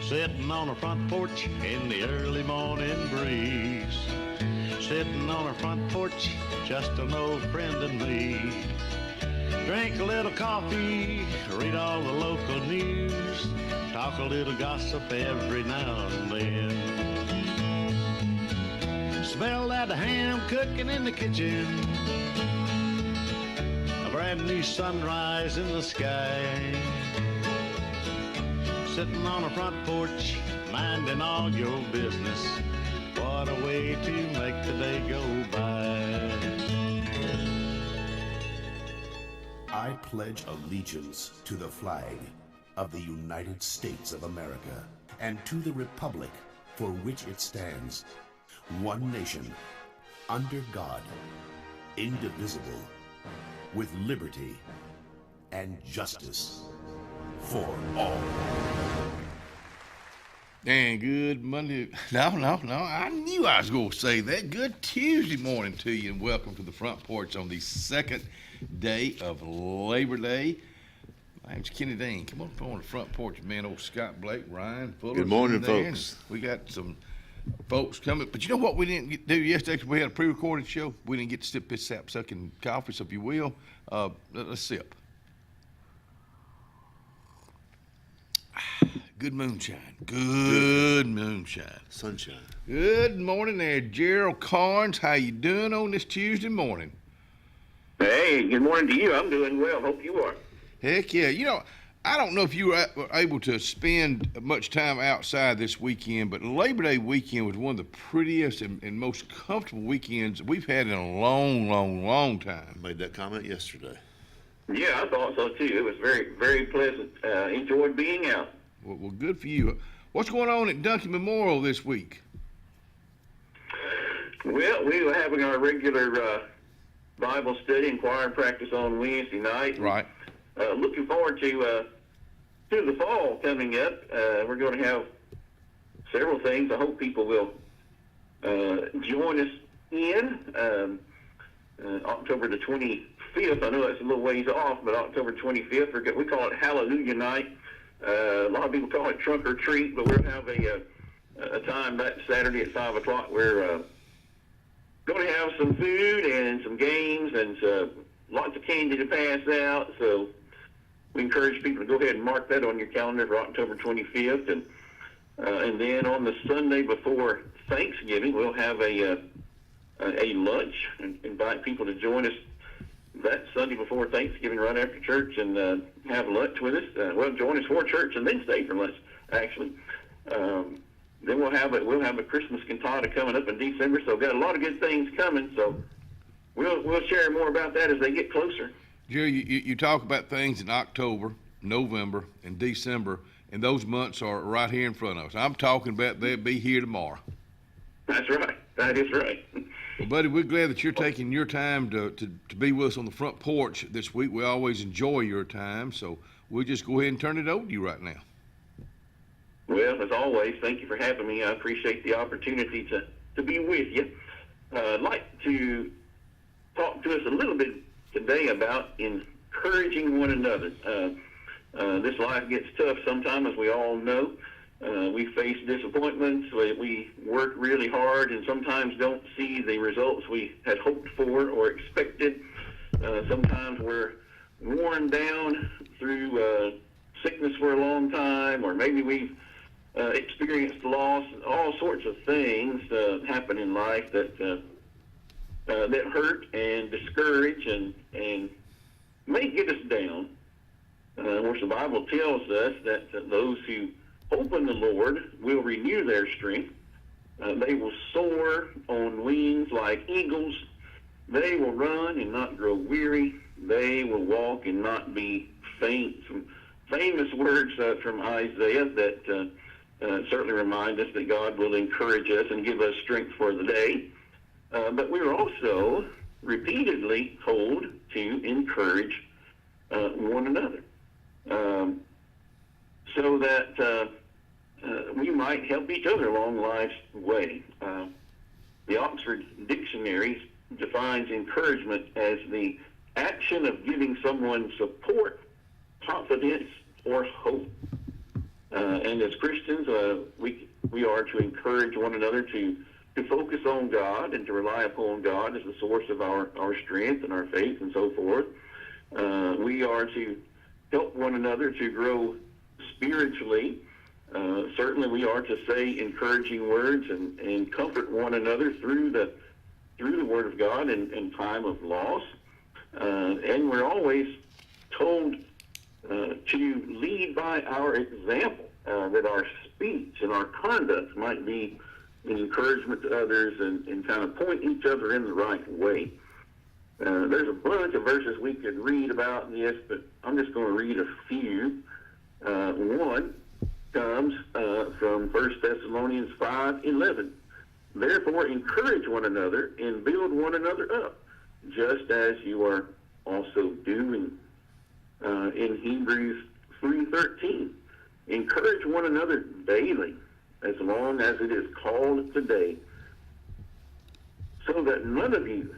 Sitting on a front porch in the early morning breeze. Sitting on a front porch, just an old friend and me. Drink a little coffee, read all the local news, talk a little gossip every now and then. Smell that ham cooking in the kitchen, a brand new sunrise in the sky. Sitting on a front porch, minding all your business. What a way to make the day go by. I pledge allegiance to the flag of the United States of America and to the republic for which it stands, one nation, under God, indivisible, with liberty and justice for all. And good Monday. No. I knew I was going to say that. Good Tuesday morning to you, and welcome to the front porch on the second day of Labor Day. My name's Kenny Dean. Come on the front porch, man. Old Scott Blake, Ryan Fuller. Good morning, folks. We got some folks coming. But you know what we didn't do yesterday? We had a pre-recorded show. We didn't get to sip this sap-sucking coffee, so if you will, let's sip. Good moonshine. Good moonshine. Sunshine. Good morning there, Gerald Carnes. How you doing on this Tuesday morning? Hey, good morning to you. I'm doing well. Hope you are. Heck yeah. You know, I don't know if you were able to spend much time outside this weekend, but Labor Day weekend was one of the prettiest and most comfortable weekends we've had in a long time. Made that comment yesterday. Yeah, I thought so too. It was very, very pleasant. Enjoyed being out. Well, good for you. What's going on at Duncan Memorial this week? Well, we were having our regular Bible study and choir practice on Wednesday night. Right. Looking forward to the fall coming up. We're going to have several things. I hope people will join us in October the 25th. I know that's a little ways off, but October 25th, we call it Hallelujah Night. A lot of people call it trunk or treat, but we'll have a time that Saturday at 5 o'clock. We're going to have some food and some games and lots of candy to pass out. So we encourage people to go ahead and mark that on your calendar for October 25th. And then on the Sunday before Thanksgiving, we'll have a lunch and invite people to join us that Sunday before Thanksgiving right after church and have lunch with us. Join us for church and then stay for lunch, actually. Then we'll have a Christmas cantata coming up in December, so we've got a lot of good things coming. So we'll share more about that as they get closer. Jerry, you talk about things in October, November, and December, and those months are right here in front of us. I'm talking about they'll be here tomorrow. That's right. That is right. Well, buddy, we're glad that you're taking your time to be with us on the front porch this week. We always enjoy your time, so we'll just go ahead and turn it over to you right now. Well, as always, thank you for having me. I appreciate the opportunity to be with you. I'd like to talk to us a little bit today about encouraging one another. This life gets tough sometimes, as we all know. We face disappointments. We work really hard and sometimes don't see the results we had hoped for or expected. Sometimes we're worn down through sickness for a long time, or maybe we've experienced loss. All sorts of things happen in life that hurt and discourage and may get us down. Of course, the Bible tells us that those who hope in the Lord will renew their strength. They will soar on wings like eagles. They will run and not grow weary. They will walk and not be faint. Some famous words from Isaiah that certainly remind us that God will encourage us and give us strength for the day. But we are also repeatedly told to encourage one another. So that we might help each other along life's way. The Oxford Dictionary defines encouragement as the action of giving someone support, confidence, or hope. And as Christians, we are to encourage one another to focus on God and to rely upon God as the source of our strength and our faith and so forth. We are to help one another to grow spiritually. Certainly we are to say encouraging words and comfort one another through the Word of God in time of loss. And we're always told to lead by our example, that our speech and our conduct might be an encouragement to others and kind of point each other in the right way. There's a bunch of verses we could read about this, but I'm just going to read a few. One comes from 1 Thessalonians 5:11. Therefore, encourage one another and build one another up, just as you are also doing. In Hebrews 3:13, encourage one another daily, as long as it is called today, so that none of you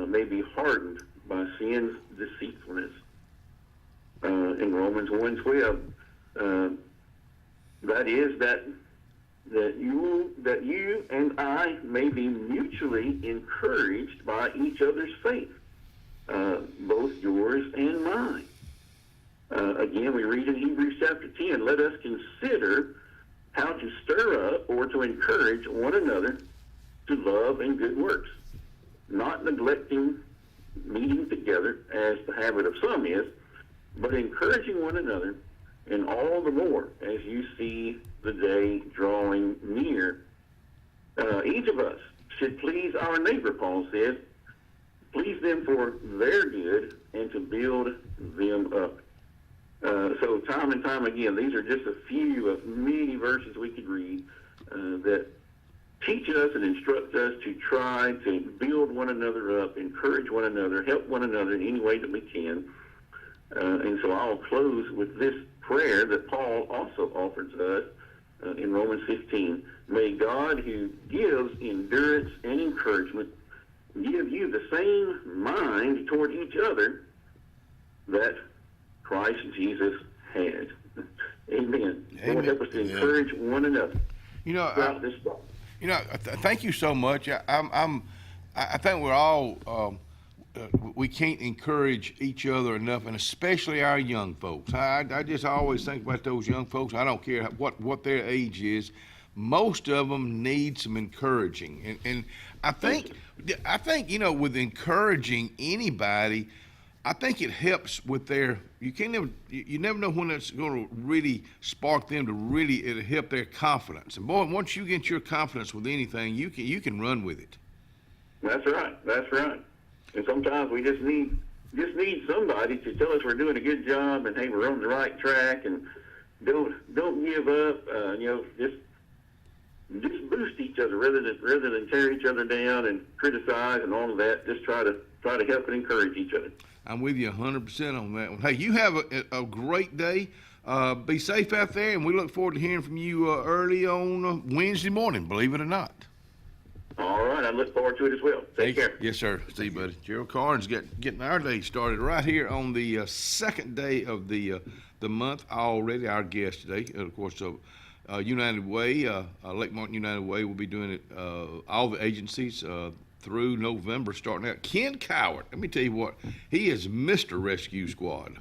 may be hardened by sin's deceitfulness. In Romans 1:12, that is that you and I may be mutually encouraged by each other's faith, both yours and mine. Again, we read in Hebrews chapter 10, let us consider how to stir up or to encourage one another to love and good works, not neglecting meeting together as the habit of some is, but encouraging one another, and all the more as you see the day drawing near. Each of us should please our neighbor, Paul said, please them for their good and to build them up. So time and time again, these are just a few of many verses we could read that teach us and instruct us to try to build one another up, encourage one another, help one another in any way that we can. And so I'll close with this prayer that Paul also offers us in Romans 15. May God, who gives endurance and encouragement, give you the same mind toward each other that Christ Jesus had. Amen. Lord, help us to encourage one another throughout this thought. Thank you so much. I think we're all we can't encourage each other enough, and especially our young folks. I just always think about those young folks. I don't care what their age is. Most of them need some encouraging, and I think with encouraging anybody, I think it helps with their. You never know when it's going to really spark them to it'll help their confidence. And boy, once you get your confidence with anything, you can run with it. That's right. And sometimes we just need somebody to tell us we're doing a good job and hey, we're on the right track, and don't give up. Just boost each other rather than tear each other down and criticize and all of that. Just try to help and encourage each other. I'm with you 100% on that one. Hey, you have a great day. Be safe out there, and we look forward to hearing from you early on Wednesday morning, believe it or not. All right, I look forward to it as well. Take care. Yes, sir. See you, buddy. Gerald Carnes getting our day started right here on the second day of the month already. Our guest today, of course, United Way, Lake Martin United Way will be doing it, all the agencies through November starting out. Ken Cowart, let me tell you what, he is Mr. Rescue Squad.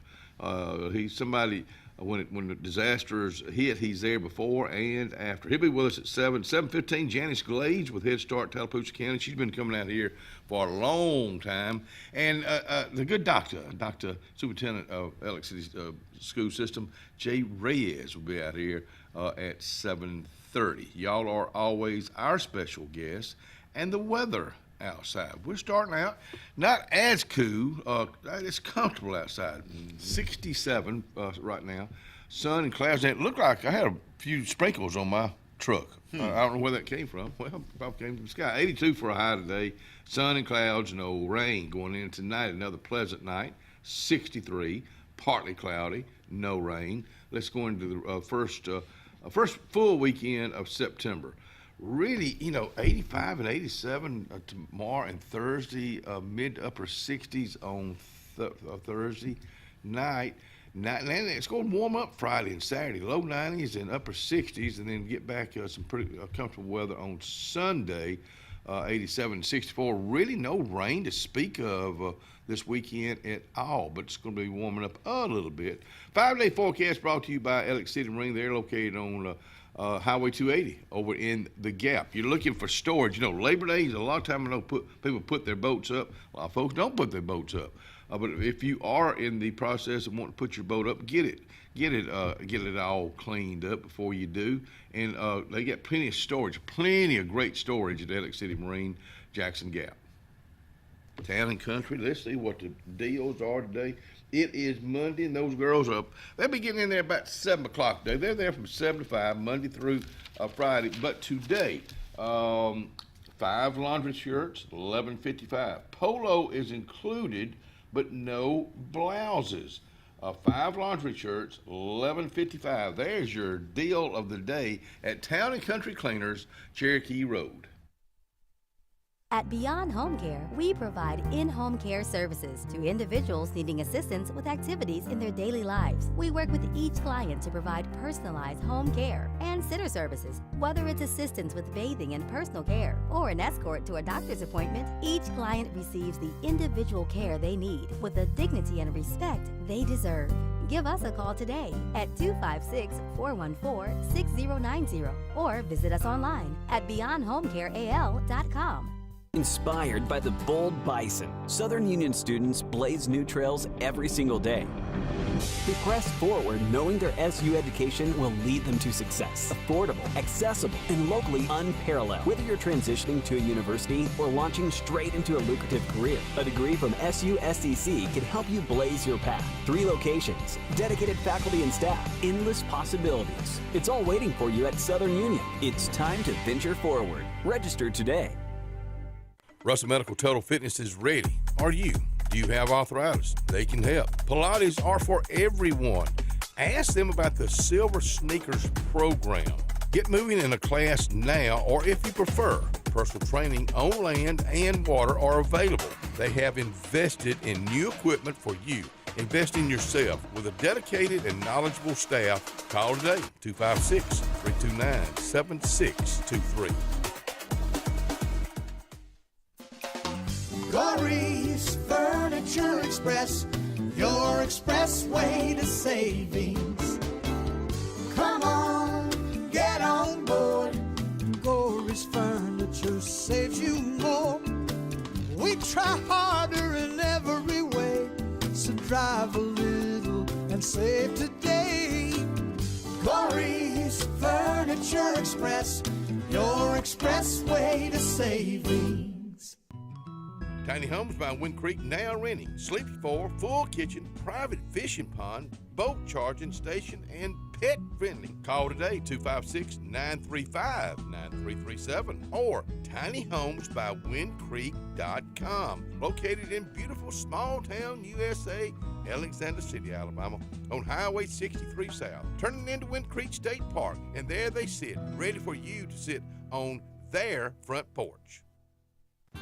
He's somebody, when the disasters hit, he's there before and after. He'll be with us at 7:15. Janice Glades with Head Start Tallapoosa County. She's been coming out here for a long time. And the good Dr. Superintendent of Alex City's school system, Jay Reyes, will be out here at 7:30. Y'all are always our special guests. And the weather outside, we're starting out not as cool. It's comfortable outside. 67 right now. Sun and clouds. And it looked like I had a few sprinkles on my truck. I don't know where that came from. Well, it probably came from the sky. 82 for a high today. Sun and clouds, no rain going in tonight. Another pleasant night. 63, partly cloudy, no rain. Let's go into the first full weekend of September. Really, 85 and 87 tomorrow and Thursday, mid to upper 60s on Thursday night. And then it's going to warm up Friday and Saturday, low 90s and upper 60s, and then get back some pretty comfortable weather on Sunday, 87 and 64. Really no rain to speak of this weekend at all, but it's going to be warming up a little bit. 5-day forecast brought to you by WAXC-TV Marine. They're located on Highway 280 over in the Gap. You're looking for storage. Labor Day is a lot of time I know people put their boats up. A lot of folks don't put their boats up. But if you are in the process of wanting to put your boat up, get it all cleaned up before you do. And they got plenty of storage, plenty of great storage at WAXC-TV Marine, Jackson Gap. Town and country, let's see what the deals are today. It is Monday, and those girls are up. They'll be getting in there about 7 o'clock today. They're there from 7 to 5, Monday through Friday. But today, 5 laundry shirts, $11.55. Polo is included, but no blouses. 5 laundry shirts, $11.55. There's your deal of the day at Town and Country Cleaners, Cherokee Road. At Beyond Home Care, we provide in-home care services to individuals needing assistance with activities in their daily lives. We work with each client to provide personalized home care and sitter services. Whether it's assistance with bathing and personal care or an escort to a doctor's appointment, each client receives the individual care they need with the dignity and respect they deserve. Give us a call today at 256-414-6090 or visit us online at beyondhomecareal.com. Inspired by the bold bison, Southern Union students blaze new trails every single day. They press forward knowing their SU education will lead them to success. Affordable, accessible, and locally unparalleled. Whether you're transitioning to a university or launching straight into a lucrative career, a degree from SU SDC can help you blaze your path. 3 locations, dedicated faculty and staff, endless possibilities. It's all waiting for you at Southern Union. It's time to venture forward. Register today. Russell Medical Total Fitness is ready. Are you? Do you have arthritis? They can help. Pilates are for everyone. Ask them about the Silver Sneakers program. Get moving in a class now, or if you prefer, personal training on land and water are available. They have invested in new equipment for you. Invest in yourself with a dedicated and knowledgeable staff. Call today, 256-329-7623. Corey's Furniture Express, your expressway to savings. Come on, get on board. Corey's Furniture saves you more. We try harder in every way, so drive a little and save today. Corey's Furniture Express, your expressway to savings. Tiny Homes by Wind Creek now renting. Sleepy 4, full kitchen, private fishing pond, boat charging station, and pet friendly. Call today, 256-935-9337 or tinyhomesbywindcreek.com. Located in beautiful small town USA, Alexander City, Alabama, on Highway 63 South, turning into Wind Creek State Park, and there they sit, ready for you to sit on their front porch.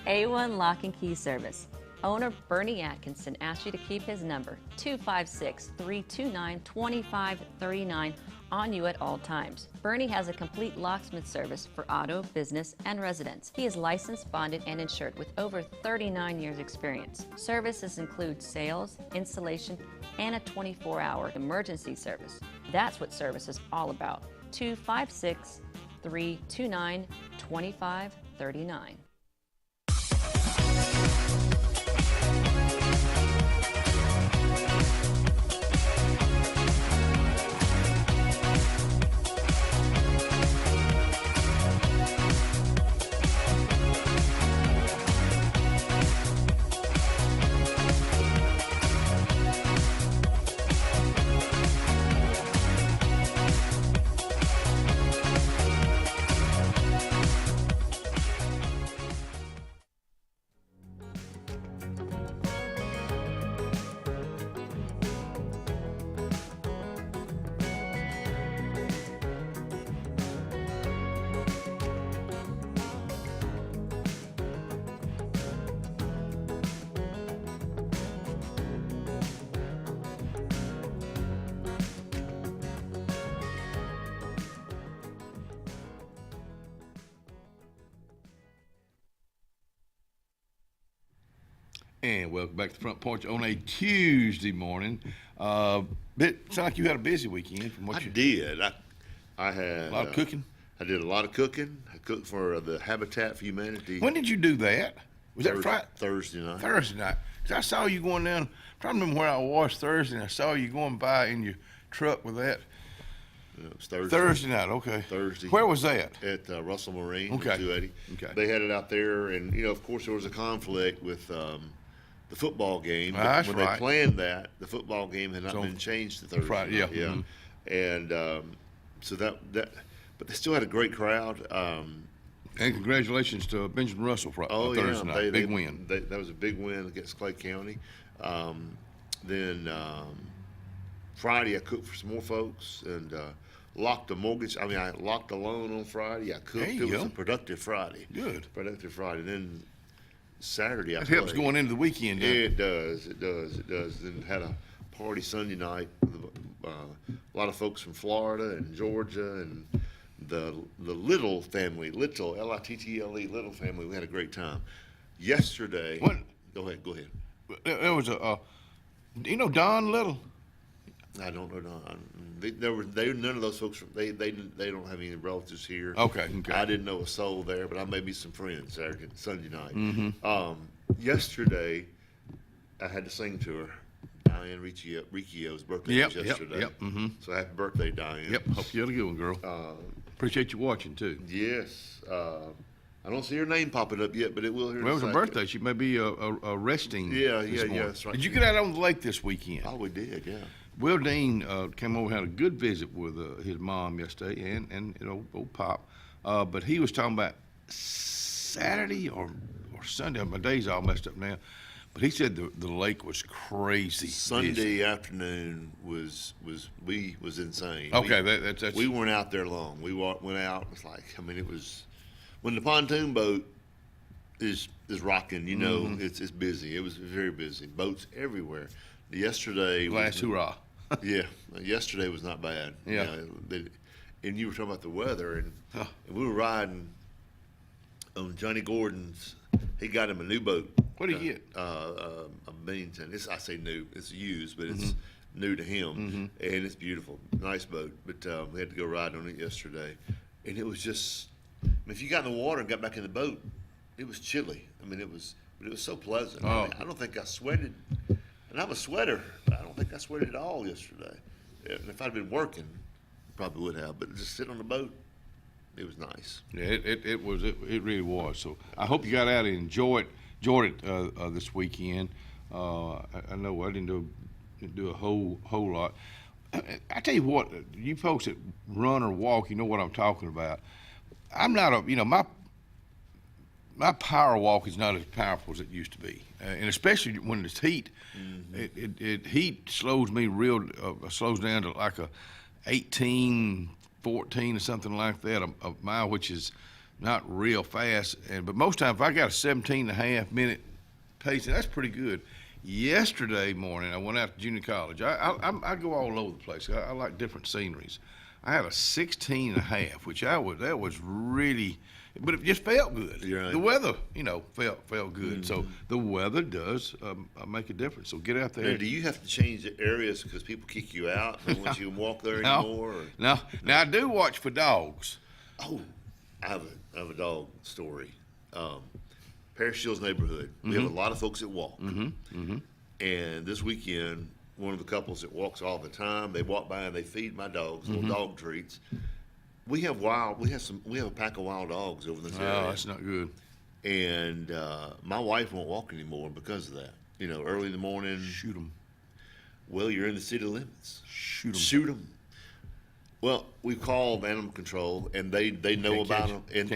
A1 Lock and Key Service. Owner Bernie Atkinson asks you to keep his number, 256-329-2539, on you at all times. Bernie has a complete locksmith service for auto, business, and residence. He is licensed, bonded, and insured with over 39 years experience. Services include sales, installation, and a 24-hour emergency service. That's what service is all about. 256-329-2539. And welcome back to the Front Porch on a Tuesday morning. Sound like you had a busy weekend. From what I you did. I had a lot of cooking. I did a lot of cooking. I cooked for the Habitat for Humanity. When did you do that? Was that Friday? Thursday night. Thursday night. 'Cause I saw you going down. I'm trying to remember where I was Thursday, and I saw you going by in your truck with that. It was Thursday. Thursday night, okay. Thursday. Where was that? At Russell Marine, Okay. 280. Okay. They had it out there, and of course, there was a conflict with the football game. But That's when right. they planned that, the football game had not So, been changed to Thursday. Friday, yeah. Yeah. Mhm. And so that, but they still had a great crowd. And congratulations to Benjamin Russell for Thursday night. Big win. That was a big win against Clay County. Then Friday, I cooked for some more folks and locked the mortgage. I mean, I locked the loan on Friday. I cooked. There you It was go. a productive Friday. Good. Productive Friday. Then Saturday, I That helps played. going into the weekend, doesn't It does. It does. It does. Then had a party Sunday night with a lot of folks from Florida and Georgia and the Little family, Little Little Little family. We had a great time. Yesterday. What? Go ahead. There was Don Little? I don't know. None of those folks. They don't have any relatives here. Okay. I didn't know a soul there, but I made me some friends Saturday, Sunday night. Mm-hmm. Yesterday, I had to sing to her. Diane Ricchio's birthday was yesterday. Yep. Mm-hmm. So happy birthday, Diane. Yep. Hope you had a good one, girl. Appreciate you watching too. Yes. I don't see her name popping up yet, but it will here. Well, it was her in a second. birthday. She may be resting. Yeah, this yeah, morning. that's right. Did you get out on the lake this weekend? Oh, we did, yeah. Will Dean came over, had a good visit with his mom yesterday, and old Pop. But he was talking about Saturday or Sunday. My days all messed up now. But he said the lake was crazy. Sunday busy. afternoon was insane. Okay, that's we weren't out there long. We went out. It's like, I mean, it was when the pontoon boat is rocking. It's busy. It was very busy. Boats everywhere. Yesterday. Last hurrah. Yeah, yesterday was not bad. Yeah. And you were talking about the weather, and we were riding on Johnny Gordon's. He got him a new boat. What did he get? A Bennington. I say new. It's used, but it's new to him, and it's beautiful. Nice boat. But we had to go ride on it yesterday, and it was just. I mean, if you got in the water and got back in the boat, it was chilly. I mean, but it was so pleasant. Oh. I mean, I don't think I sweated, and I'm a sweater. I don't think I sweated at all yesterday. And if I'd been working, probably would have. But just sitting on the boat, it was nice. Yeah, it really was. So I hope you got out and enjoyed it this weekend. I know I didn't do a whole lot. I tell you what, you folks that run or walk, you know what I'm talking about. I'm not my power walk is not as powerful as it used to be, and especially when it's heat. Heat slows me slows down to like a 18, 14 or something like that a mile, which is not real fast. But most times, if I got a 17.5 minute pace, that's pretty good. Yesterday morning, I went out to junior college. I go all over the place. I like different sceneries. I had a 16.5, which that was really, but it just felt good. Right. The weather, felt good. So the weather does make a difference. So get out there. Now, do you have to change the areas because people kick you out? They want you to walk there anymore? Or? No. Now I do watch for dogs. Oh, I have a dog story. Parish Hills neighborhood. We have a lot of folks that walk. And this weekend, one of the couples that walks all the time, they walk by and they feed my dogs little dog treats. We have a pack of wild dogs over this area. Oh, that's not good. And my wife won't walk anymore because of that. Early in the morning. Shoot them. Well, you're in the city limits. Shoot them. Shoot them. Well, we've called animal control, and they know about them. And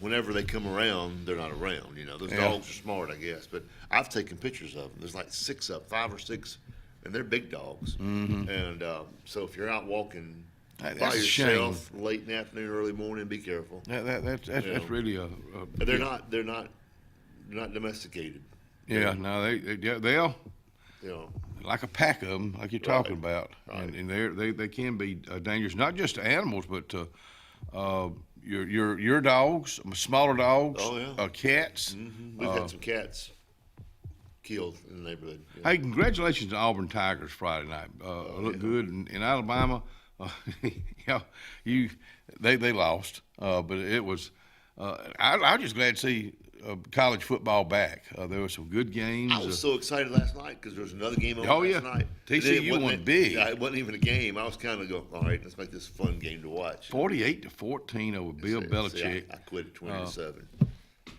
whenever they come around, they're not around. Those dogs are smart, I guess. But I've taken pictures of them. There's like 5 or 6, and they're big dogs. And so if you're out walking by yourself late in the afternoon, early morning, be careful. That's really a they're not domesticated. Yeah, no, they'll. Like a pack of them, like you're talking about, Right. and they can be dangerous, not just to animals, but to your dogs, smaller dogs, Oh, yeah. cats. We've had some cats killed in the neighborhood. Yeah. Hey, congratulations to Auburn Tigers Friday night. Looked good in Alabama. They lost, but it was. I was just glad to see college football back. There were some good games. I was so excited last night because there was another game on last night. TCU won big. It wasn't even a game. I was kind of going, all right, let's make this a fun game to watch. 48-14 over Bill Belichick. I quit at 20-7.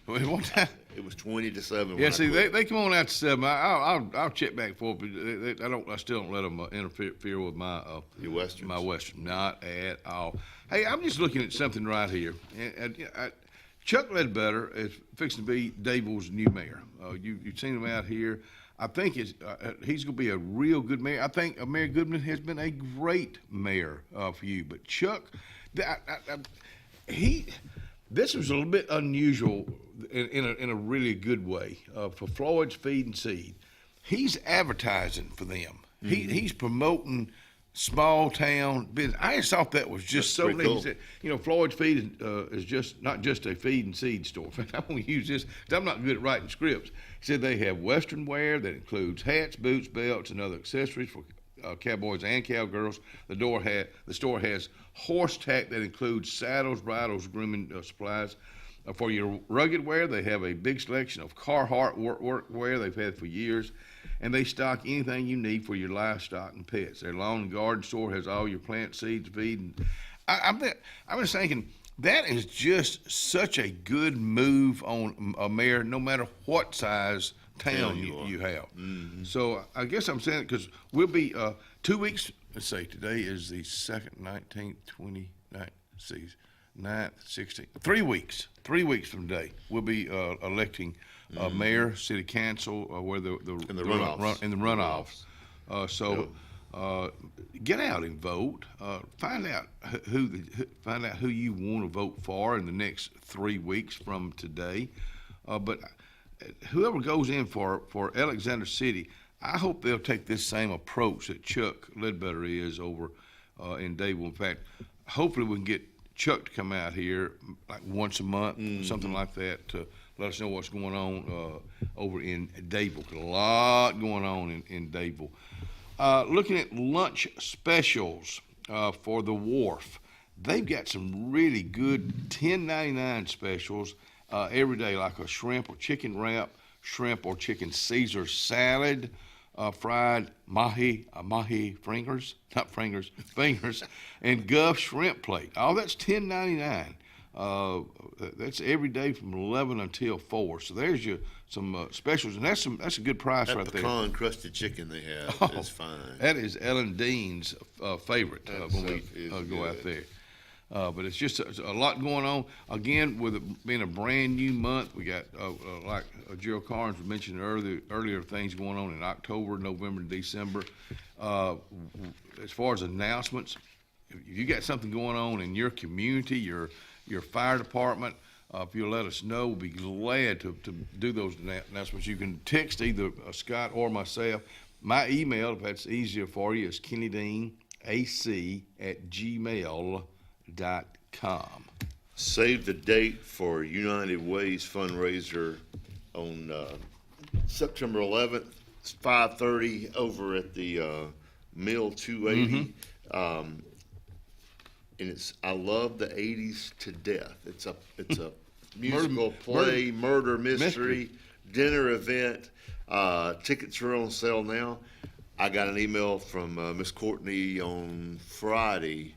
One time. It was 20-7. Yeah, see, they come on out to 7. I'll check back for it, but I still don't let them interfere with my your Western. My Western, not at all. Hey, I'm just looking at something right here. Chuck Ledbetter is fixing to be Dayble's new mayor. You've seen him out here. I think he's going to be a real good mayor. I think Mayor Goodman has been a great mayor for you, but Chuck, this was a little bit unusual in a really good way for Floyd's Feed and Seed. He's advertising for them. Mm-hmm. He's promoting small town business. I just thought that was just so neat. Cool. You know, Floyd's Feed is just not just a feed and seed store. In fact, I'm going to use this because I'm not good at writing scripts. He said they have Western wear that includes hats, boots, belts, and other accessories for cowboys and cowgirls. The store has horse tack that includes saddles, bridles, grooming supplies. For your rugged wear, they have a big selection of Carhartt work wear they've had for years, and they stock anything you need for your livestock and pets. Their lawn and garden store has all your plant seeds, feed. And I was thinking that is just such a good move on a mayor, no matter what size town you have. Mm-hmm. So I guess I'm saying it because we'll be 2 weeks. Let's say today is the 2nd, 19th, 29th, 9th, 16th. 3 weeks. 3 weeks from today, we'll be electing mayor, city council, where the runoffs. Get out and vote. Find out who you want to vote for in the next 3 weeks from today. But whoever goes in for Alexander City, I hope they'll take this same approach that Chuck Ledbetter is over in Dable. In fact, hopefully we can get Chuck to come out here like once a month, something like that, to let us know what's going on over in Dable. A lot going on in Dable. Looking at lunch specials for the Wharf, they've got some really good $10.99 specials every day, like a shrimp or chicken wrap, shrimp or chicken Caesar salad, fried mahi fingers, and Guff shrimp plate. All that's $10.99. That's every day from 11 until 4. So there's some specials, and that's a good price right there. That pecan crusted chicken they have is fine. That is Ellen Dean's favorite when we go out there. But it's just a lot going on. Again, with it being a brand new month, we got, like Gerald Carnes mentioned earlier, things going on in October, November, and December. As far as announcements, if you got something going on in your community, your fire department, if you'll let us know, we'll be glad to do those announcements. You can text either Scott or myself. My email, if that's easier for you, is kennydeanac@gmail.com. Save the date for United Way's fundraiser on September 11th. It's 5:30 over at the Mill 280. And it's I love the 80s to death. It's a musical play, murder mystery, dinner event. Tickets are on sale now. I got an email from Miss Courtney on Friday.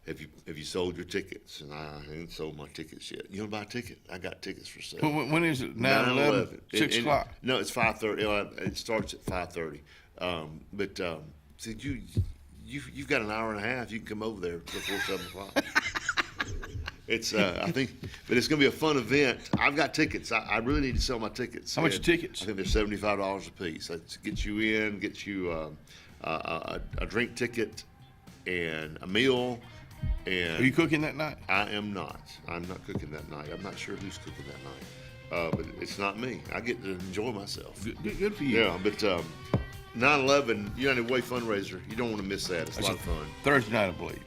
Have you sold your tickets? And I haven't sold my tickets yet. You want to buy a ticket? I got tickets for sale. When is it? 9/11? 6 o'clock? No, it's 5:30. It starts at 5:30. See, you've got an hour and a half. You can come over there before 7 o'clock. It's I think, but it's going to be a fun event. I've got tickets. I really need to sell my tickets. How much are tickets? I think they're $75 a piece. That gets you in, gets you a drink ticket and a meal. And are you cooking that night? I am not. I'm not cooking that night. I'm not sure who's cooking that night. But it's not me. I get to enjoy myself. Good for you. Yeah, but 9/11 United Way fundraiser. You don't want to miss that. It's a lot of fun. Thursday night, I believe.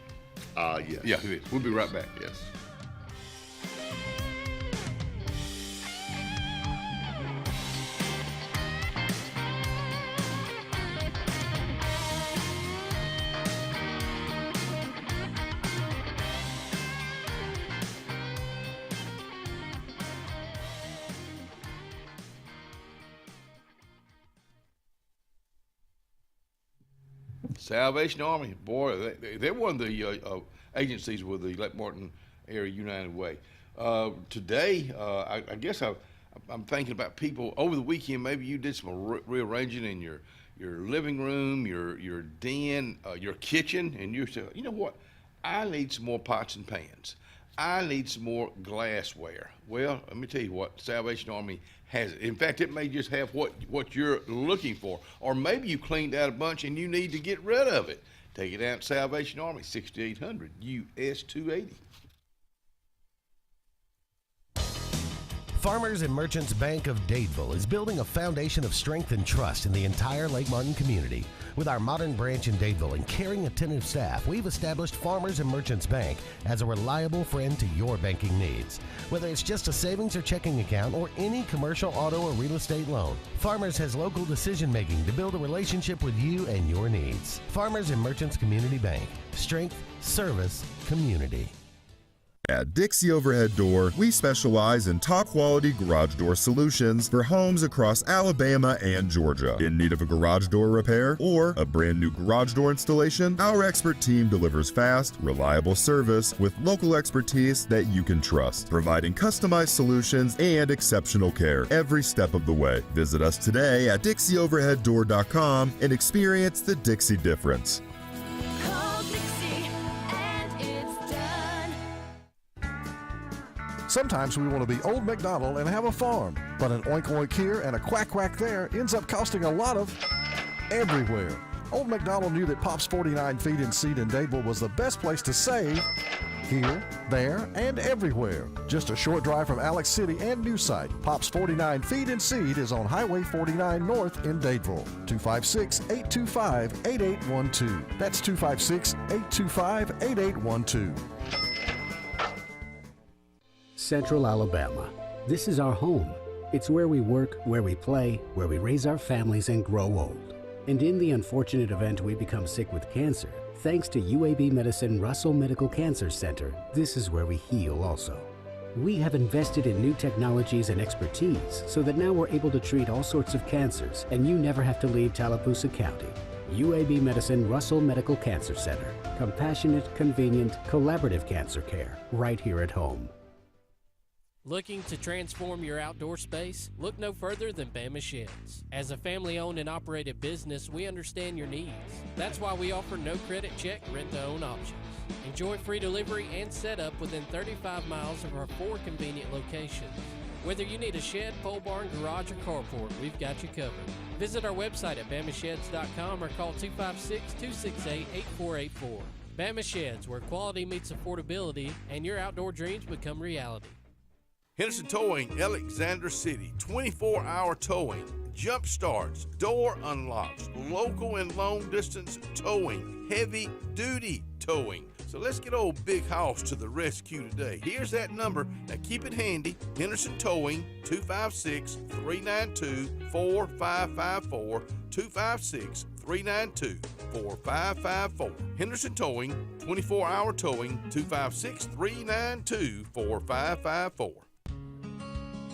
Yes. Yeah, we'll be right back. Yes. Salvation Army, boy, they're one of the agencies with the Lake Martin Area United Way. Today, I guess I'm thinking about people over the weekend. Maybe you did some rearranging in your living room, your den, your kitchen, and you said, you know what? I need some more pots and pans. I need some more glassware. Well, let me tell you what, Salvation Army has it. In fact, it may just have what you're looking for. Or maybe you cleaned out a bunch and you need to get rid of it. Take it out to Salvation Army, 6800 US 280. Farmers and Merchants Bank of Dadeville is building a foundation of strength and trust in the entire Lake Martin community. With our modern branch in Dadeville and caring, attentive staff, we've established Farmers and Merchants Bank as a reliable friend to your banking needs. Whether it's just a savings or checking account or any commercial, auto, or real estate loan, Farmers has local decision-making to build a relationship with you and your needs. Farmers and Merchants Community Bank. Strength, service, community. At Dixie Overhead Door, we specialize in top-quality garage door solutions for homes across Alabama and Georgia. In need of a garage door repair or a brand new garage door installation, our expert team delivers fast, reliable service with local expertise that you can trust, providing customized solutions and exceptional care every step of the way. Visit us today at DixieOverheadDoor.com and experience the Dixie difference. Sometimes we want to be Old MacDonald and have a farm, but an oink oink here and a quack quack there ends up costing a lot of everywhere. Old MacDonald knew that Pop's 49 Feed and Seed in Dadeville was the best place to save here, there, and everywhere. Just a short drive from Alex City and new site. Pop's 49 Feed and Seed is on Highway 49 North in Dadeville. 256-825-8812. That's 256-825-8812. Central Alabama. This is our home. It's where we work, where we play, where we raise our families and grow old. And in the unfortunate event we become sick with cancer, thanks to UAB Medicine Russell Medical Cancer Center, this is where we heal also. We have invested in new technologies and expertise so that now we're able to treat all sorts of cancers and you never have to leave Tallapoosa County. UAB Medicine Russell Medical Cancer Center. Compassionate, convenient, collaborative cancer care right here at home. Looking to transform your outdoor space? Look no further than Bama Sheds. As a family-owned and operated business, we understand your needs. That's why we offer no credit check, rent-to-own options. Enjoy free delivery and setup within 35 miles of our 4 convenient locations. Whether you need a shed, pole barn, garage, or carport, we've got you covered. Visit our website at BamaSheds.com or call 256-268-8484. Bama Sheds, where quality meets affordability and your outdoor dreams become reality. Henderson Towing, Alexander City, 24-hour towing, jump starts, door unlocks, local and long distance towing, heavy duty towing. So let's get old Big House to the rescue today. Here's that number. Now keep it handy. Henderson Towing, 256-392-4554, 256-392-4554. Henderson Towing, 24-hour towing, 256-392-4554.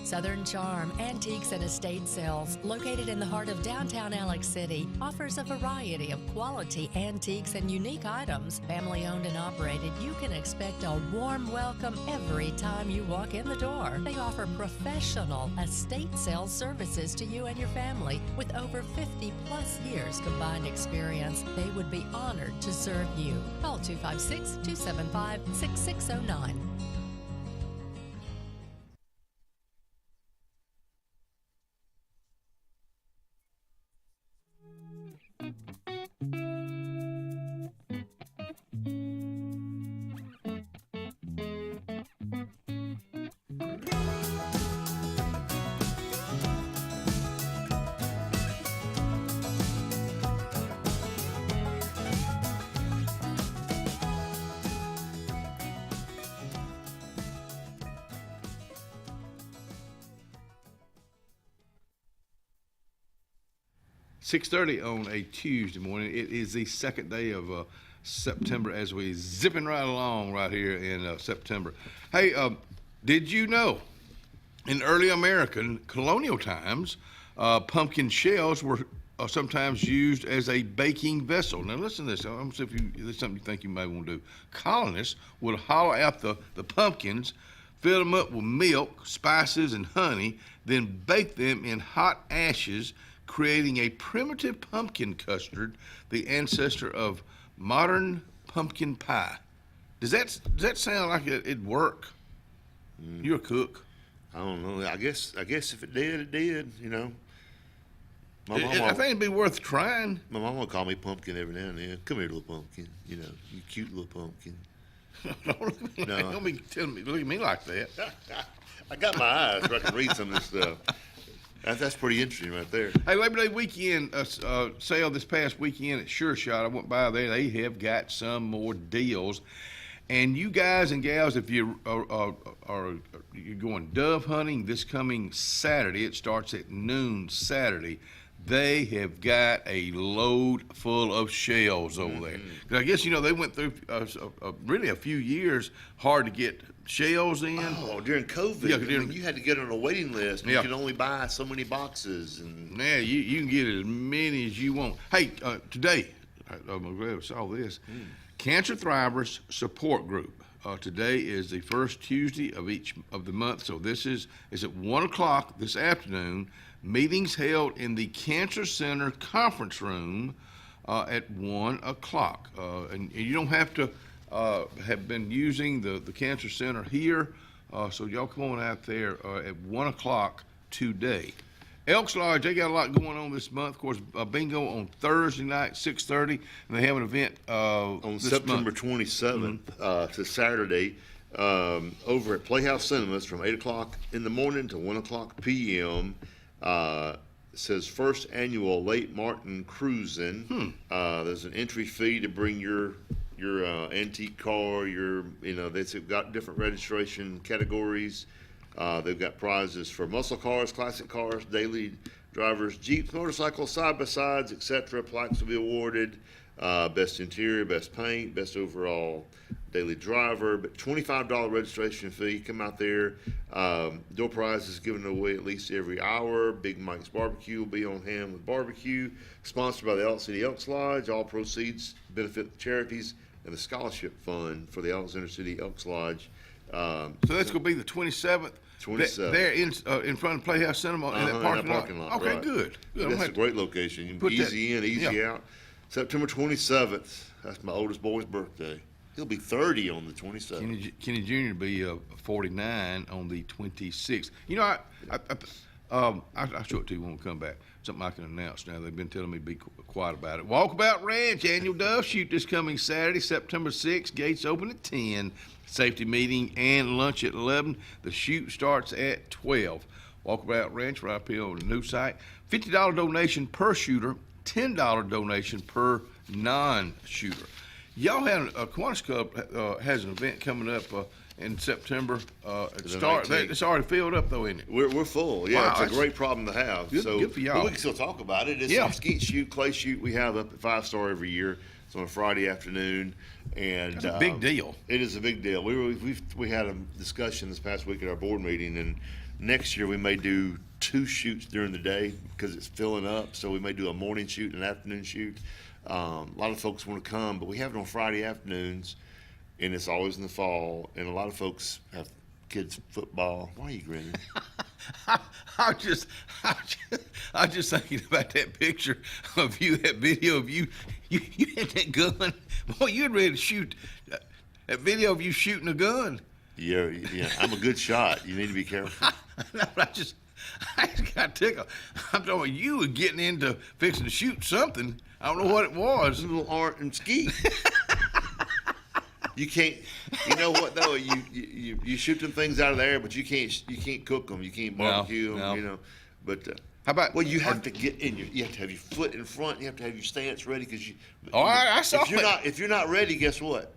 Southern Charm Antiques and Estate Sales, located in the heart of downtown Alex City, offers a variety of quality antiques and unique items. Family owned and operated, you can expect a warm welcome every time you walk in the door. They offer professional estate sales services to you and your family. With over 50 plus years combined experience, they would be honored to serve you. Call 256-275-6609. .30 on a Tuesday morning. It is the second day of September as we zipping right along right here in September. Hey, did you know in early American colonial times, pumpkin shells were sometimes used as a baking vessel. Now listen to this. I'm gonna see if there's something you think you may want to do. Colonists would hollow out the pumpkins, fill them up with milk, spices, and honey, then bake them in hot ashes, creating a primitive pumpkin custard, the ancestor of modern pumpkin pie. Does that sound like it'd work? You're a cook. I don't know. I guess if it did, it did. You know. I think it'd be worth trying. My mom would call me Pumpkin every now and then. Come here, little pumpkin. You know, you cute little pumpkin. Don't be telling me, look at me like that. I got my eyes so I can read some of this stuff. That's pretty interesting right there. Hey, Labor Day weekend sale this past weekend at Sure Shot. I went by there. They have got some more deals. And you guys and gals, if you you're going dove hunting this coming Saturday, it starts at noon Saturday. They have got a load full of shells over there. 'Cause I guess, they went through really a few years hard to get shells in. Oh, during COVID. Yeah, you had to get on a waiting list. Yeah. You could only buy so many boxes. And yeah, you can get as many as you want. Hey, today, I'm glad I saw this. Cancer Thrivers Support Group. Today is the first Tuesday of each of the month, so this is at 1 o'clock this afternoon. Meetings held in the Cancer Center conference room at 1 o'clock. And you don't have to have been using the Cancer Center here, so y'all come on out there at 1 o'clock today. Elks Lodge, they got a lot going on this month. Of course, bingo on Thursday night, 6:30, and they have an event on September 27th to Saturday over at Playhouse Cinemas from 8 o'clock in the morning to 1 o'clock p.m. It says first annual Late Martin Cruising. There's an entry fee to bring your antique car. They've got different registration categories. They've got prizes for muscle cars, classic cars, daily drivers, Jeeps, motorcycles, side-by-sides, etc. Plaques will be awarded. Best interior, best paint, best overall daily driver, but $25 registration fee. Come out there. Door prizes given away at least every hour. Big Mike's Barbecue will be on hand with barbecue. Sponsored by the Elk City Elks Lodge. All proceeds benefit the charities and the scholarship fund for the Alexander City Elks Lodge. So that's going to be the 27th. 27th. There in front of Playhouse Cinema in that parking lot. Okay, right. good. That's a great location. You can easy in, easy out. September 27th. That's my oldest boy's birthday. He'll be 30 on the 27th. Kenny Jr. will be 49 on the 26th. I'll show it to you when we come back. Something I can announce now. They've been telling me to be quiet about it. Walkabout Ranch annual dove shoot this coming Saturday, September 6th. Gates open at 10. Safety meeting and lunch at 11. The shoot starts at 12. Walkabout Ranch right up here on the new site. $50 donation per shooter, $10 donation per non-shooter. Y'all have Kiwanis Club has an event coming up in September. It's already filled up though, isn't it? We're full. Yeah, wow, it's a great problem to have. Good for y'all. But we can still talk about it. It's a skeet shoot, clay shoot we have up at 5 Star every year. It's on a Friday afternoon, and it's a big deal. It is a big deal. We had a discussion this past week at our board meeting, and next year we may do 2 shoots during the day because it's filling up. So we may do a morning shoot and an afternoon shoot. A lot of folks want to come, but we have it on Friday afternoons, and it's always in the fall. And a lot of folks have kids football. Why are you grinning? I'm just thinking about that picture of you, that video of you had that gun. Boy, you're ready to shoot. That video of you shooting a gun. Yeah, I'm a good shot. You need to be careful. I just got tickled. I'm talking about you were getting into fixing to shoot something. I don't know what it was. A little art and skeet. You can't. You know what though? You shoot them things out of the air, but you can't cook them. You can't barbecue them. You know. But how about? Well, you have to get in you have to have your foot in front. You have to have your stance ready because you. Oh, I saw it. If you're not ready, guess what?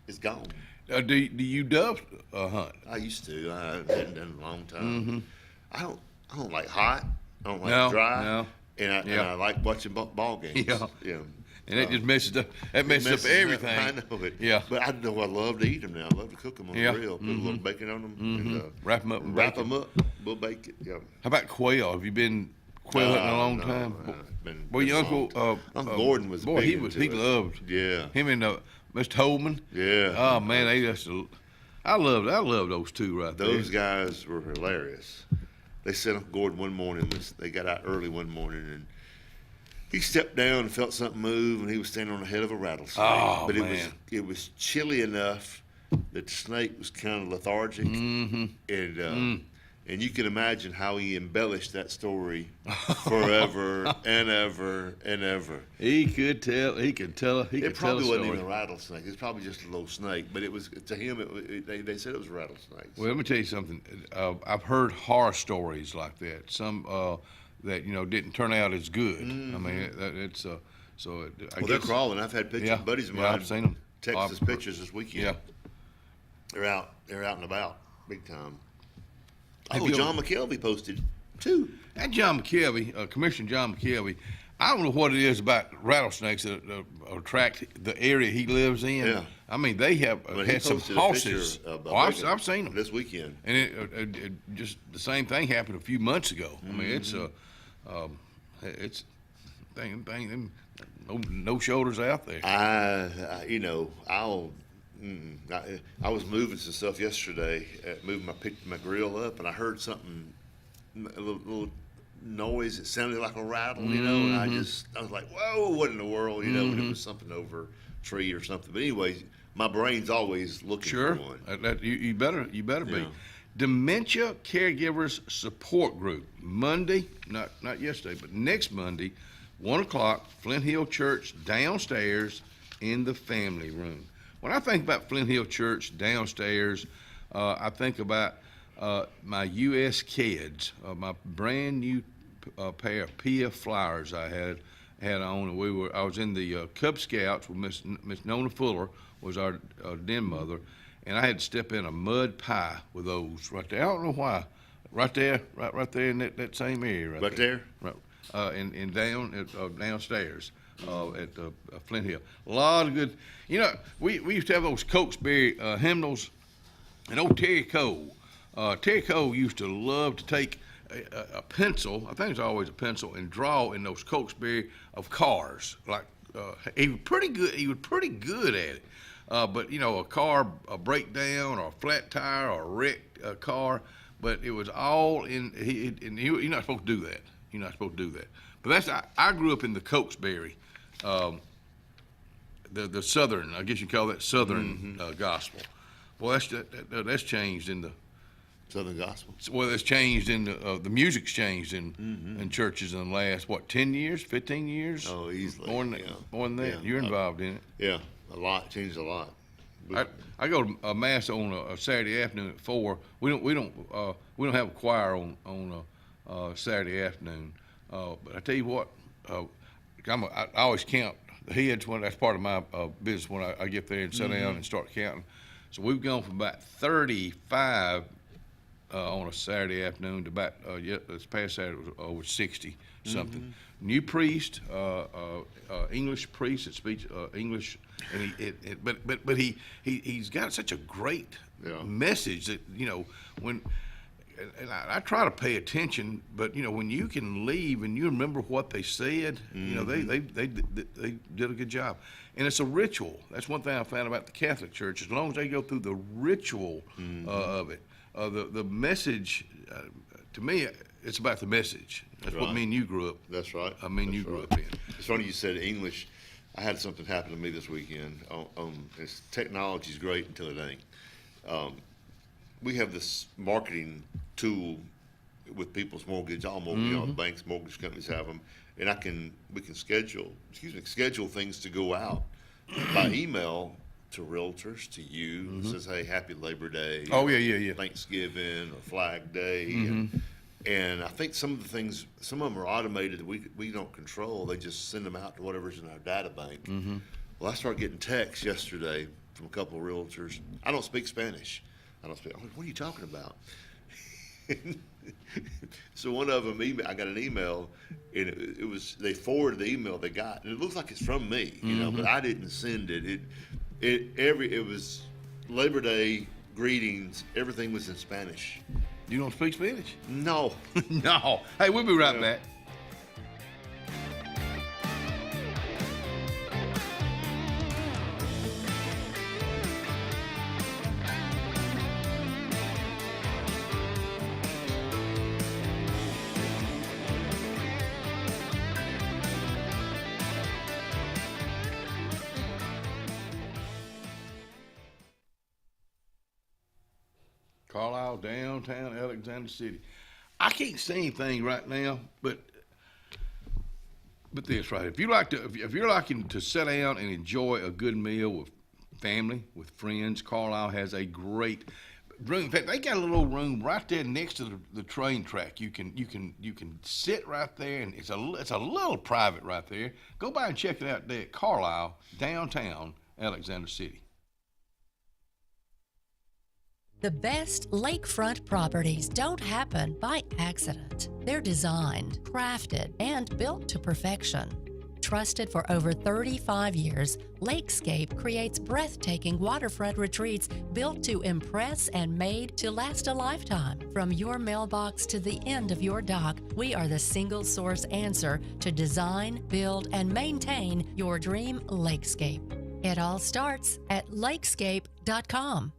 It's gone. Do you dove hunt? I used to. I haven't done it in a long time. I don't like hot. I don't like dry. No. And I like watching ball games. Yeah. And it just messes up. That messes up everything. I know it. Yeah. But I know I love to eat them now. I love to cook them on the grill. Put a little bacon on them. And, wrap them up. Wrap them up. We'll bake it. Yeah. How about quail? Have you been quail hunting a long time. Boy, your uncle Uncle Gordon was boy. big He into it. loved him and Mr. Holman. Yeah. Oh man, they just I love those two right there. Those guys were hilarious. They sent Uncle Gordon one morning. They got out early one morning, and he stepped down and felt something move, and he was standing on the head of a rattlesnake. Oh, but man. it was chilly enough that the snake was kind of lethargic, and you can imagine how he embellished that story forever and ever and ever. He could tell. He could tell. It probably wasn't even a rattlesnake. It's probably just a little snake. But it was to him. They said it was rattlesnakes. Well, let me tell you something. I've heard horror stories like that. Some that didn't turn out as good. I mean, it's so. They're crawling. I've had pictures. Buddies of mine. Yeah, I've seen them. Text us pictures this weekend. Yeah, they're out and about, big time. Have Oh, you John McKelvey posted too. And John McKelvey, Commissioner John McKelvey, I don't know what it is about rattlesnakes that attract the area he lives in. Yeah. I mean, they have had some horses. I've seen them this weekend. And it just the same thing happened a few months ago. I mean, it's no shoulders out there. I was moving some stuff yesterday, moving my grill up, and I heard something, a little noise. It sounded like a rattle, and I was like, whoa, what in the world, and it was something over a tree or something. But anyway, my brain's always looking for one. You better be. Dementia Caregivers Support Group, Monday, not yesterday, but next Monday, 1 o'clock, Flint Hill Church downstairs in the family room. When I think about Flint Hill Church downstairs, I think about my U.S. kids, my brand new pair of PF Flyers I had on. And I was in the Cub Scouts with Miss Nona Fuller was our den mother, and I had to step in a mud pie with those right there. I don't know why. Right there in that same area. Right there. Right. And downstairs. At Flint Hill. A lot of good, we used to have those Cokesbury hymnals, and old Terry Cole. Terry Cole used to love to take a pencil, I think it's always a pencil, and draw in those Cokesbury of cars. Like, he was pretty good at it. But, a car, a breakdown, or a flat tire, or a wrecked car, but it was all you're not supposed to do that. You're not supposed to do that. But I grew up in the Cokesbury, the Southern, I guess you call that Southern gospel. Well, that's changed in the Southern gospel. Well, it's changed in the music's changed in churches in the last 10 years, 15 years. Oh, easily. More than that. You're involved in it. Yeah, a lot. Changed a lot. I go to a mass on a Saturday afternoon at 4. We don't have a choir on Saturday afternoon. But I tell you what, I always count the heads when that's part of my business when I get there and sit down and start counting. So we've gone from about 35 on a Saturday afternoon to about this past Saturday was 60 something. New priest, English priest that speaks English, and but he's got such a great message that when. And I try to pay attention, but when you can leave and you remember what they said, they did a good job. And it's a ritual. That's one thing I found about the Catholic Church. As long as they go through the ritual of it, the message, to me, it's about the message. That's what me and you grew up. That's right. You grew up in. It's funny you said English. I had something happen to me this weekend. Technology's great until it ain't. We have this marketing tool with people's mortgage, all mortgage, banks, mortgage companies have them, and we can schedule things to go out by email to realtors, to you. It says, hey, happy Labor Day. Oh, yeah. Thanksgiving or Flag Day. And I think some of them are automated that we don't control. They just send them out to whatever's in our data bank. Well, I started getting texts yesterday from a couple of realtors. I don't speak Spanish. I'm like, what are you talking about? So one of them, I got an email, and it was they forwarded the email they got, and it looks like it's from me, but I didn't send it. It was Labor Day greetings. Everything was in Spanish. You don't speak Spanish? No. No. Hey, we'll be right back. Carlisle, downtown Alexander City. I can't say anything right now, but this right. If you're liking to sit down and enjoy a good meal with family, with friends, Carlisle has a great room. In fact, they got a little room right there next to the train track. You can sit right there, and it's a little private right there. Go by and check it out there at Carlisle, downtown Alexander City. The best lakefront properties don't happen by accident. They're designed, crafted, and built to perfection. Trusted for over 35 years, Lakescape creates breathtaking waterfront retreats built to impress and made to last a lifetime. From your mailbox to the end of your dock, we are the single source answer to design, build, and maintain your dream lakescape. It all starts at lakescape.com.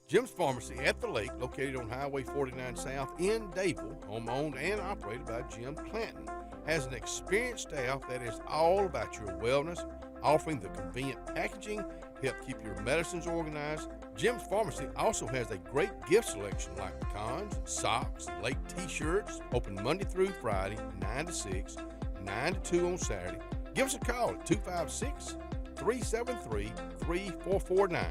Jim's Pharmacy at the Lake, located on Highway 49 South in Dadeville, home-owned and operated by Jim Clanton, has an experienced staff that is all about your wellness, offering the convenient packaging to help keep your medicines organized. Jim's Pharmacy also has a great gift selection like pecans, socks, lake t-shirts, open Monday through Friday, 9 to 6, 9 to 2 on Saturday. Give us a call at 256-373-3449.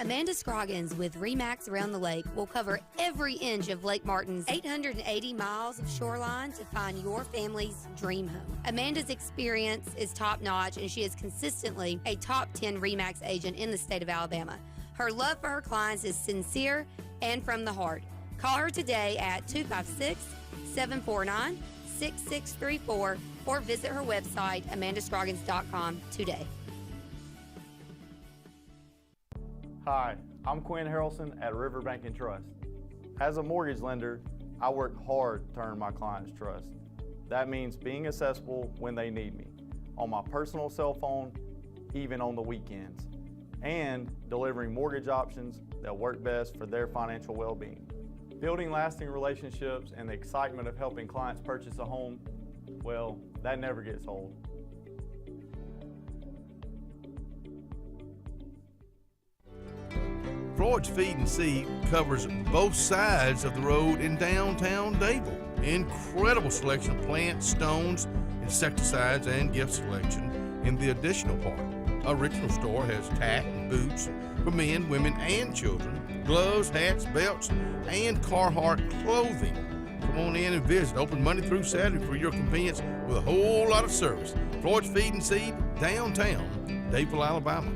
Amanda Scroggins with RE/MAX Around the Lake will cover every inch of Lake Martin's 880 miles of shoreline to find your family's dream home. Amanda's experience is top-notch, and she is consistently a top 10 RE/MAX agent in the state of Alabama. Her love for her clients is sincere and from the heart. Call her today at 256-749-6634 or visit her website, amandascroggins.com, today. Hi, I'm Quinn Harrelson at Riverbank and Trust. As a mortgage lender, I work hard to earn my clients' trust. That means being accessible when they need me, on my personal cell phone, even on the weekends, and delivering mortgage options that work best for their financial well-being. Building lasting relationships and the excitement of helping clients purchase a home, well, that never gets old. Porch Feed and Seed covers both sides of the road in downtown Dadeville. Incredible selection of plants, stones, insecticides, and gift selection in the additional part. Original store has tack and boots for men, women, and children, gloves, hats, belts, and Carhartt clothing. Come on in and visit. Open Monday through Saturday for your convenience with a whole lot of service. Porch Feed and Seed, downtown Dadeville, Alabama.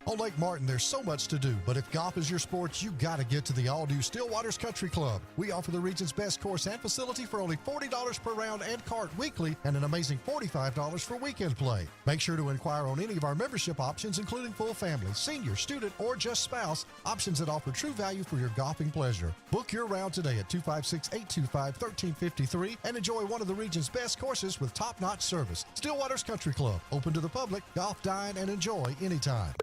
On Lake Martin, there's so much to do, but if golf is your sport, you got to get to the all-new Stillwaters Country Club. We offer the region's best course and facility for only $40 per round and cart weekly, and an amazing $45 for weekend play. Make sure to inquire on any of our membership options, including full family, senior, student, or just spouse, options that offer true value for your golfing pleasure. Book your round today at 256-825-1353 and enjoy one of the region's best courses with top-notch service. Stillwaters Country Club, open to the public, golf, dine, and enjoy anytime.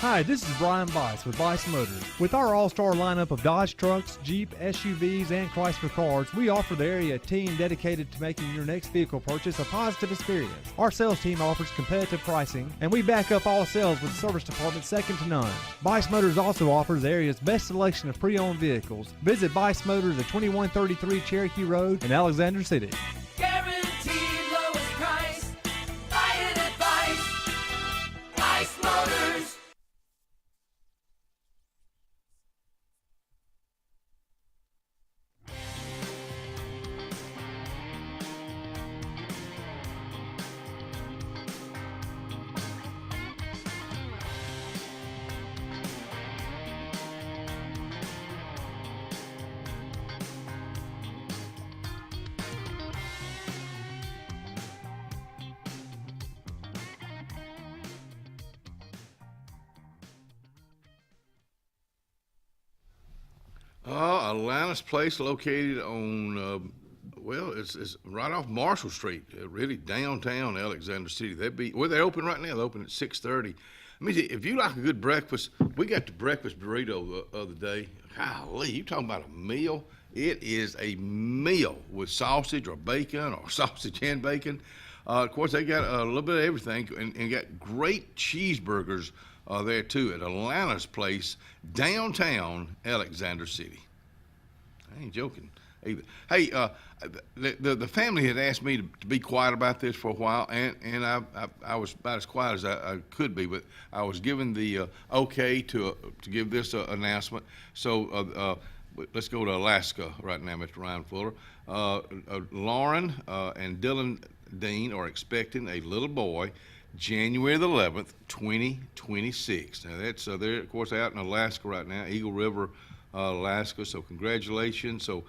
Hi, this is Brian Bice with Bice Motors. With our all-star lineup of Dodge trucks, Jeep, SUVs, and Chrysler cars, we offer the area team dedicated to making your next vehicle purchase a positive experience. Our sales team offers competitive pricing, and we back up all sales with a service department second to none. Bice Motors also offers the area's best selection of pre-owned vehicles. Visit Bice Motors at 2133 Cherokee Road in Alexander City. Guaranteed lowest price. Buy it at Bice. Bice Motors. Atlantis Place, located on, it's right off Marshall Street, really downtown Alexander City. They're open right now. They're open at 6:30. I mean, if you like a good breakfast, we got the breakfast burrito the other day. Golly, you talking about a meal? It is a meal with sausage or bacon or sausage and bacon. Of course, they got a little bit of everything, and got great cheeseburgers there too at Atlanta's Place, downtown Alexander City. I ain't joking either. Hey, the family had asked me to be quiet about this for a while, and I was about as quiet as I could be, but I was given the okay to give this announcement. So let's go to Alaska right now, Mr. Ryan Fuller. Lauren and Dylan Dean are expecting a little boy January the 11th, 2026. Now that's they're of course out in Alaska right now, Eagle River, Alaska. So congratulations. So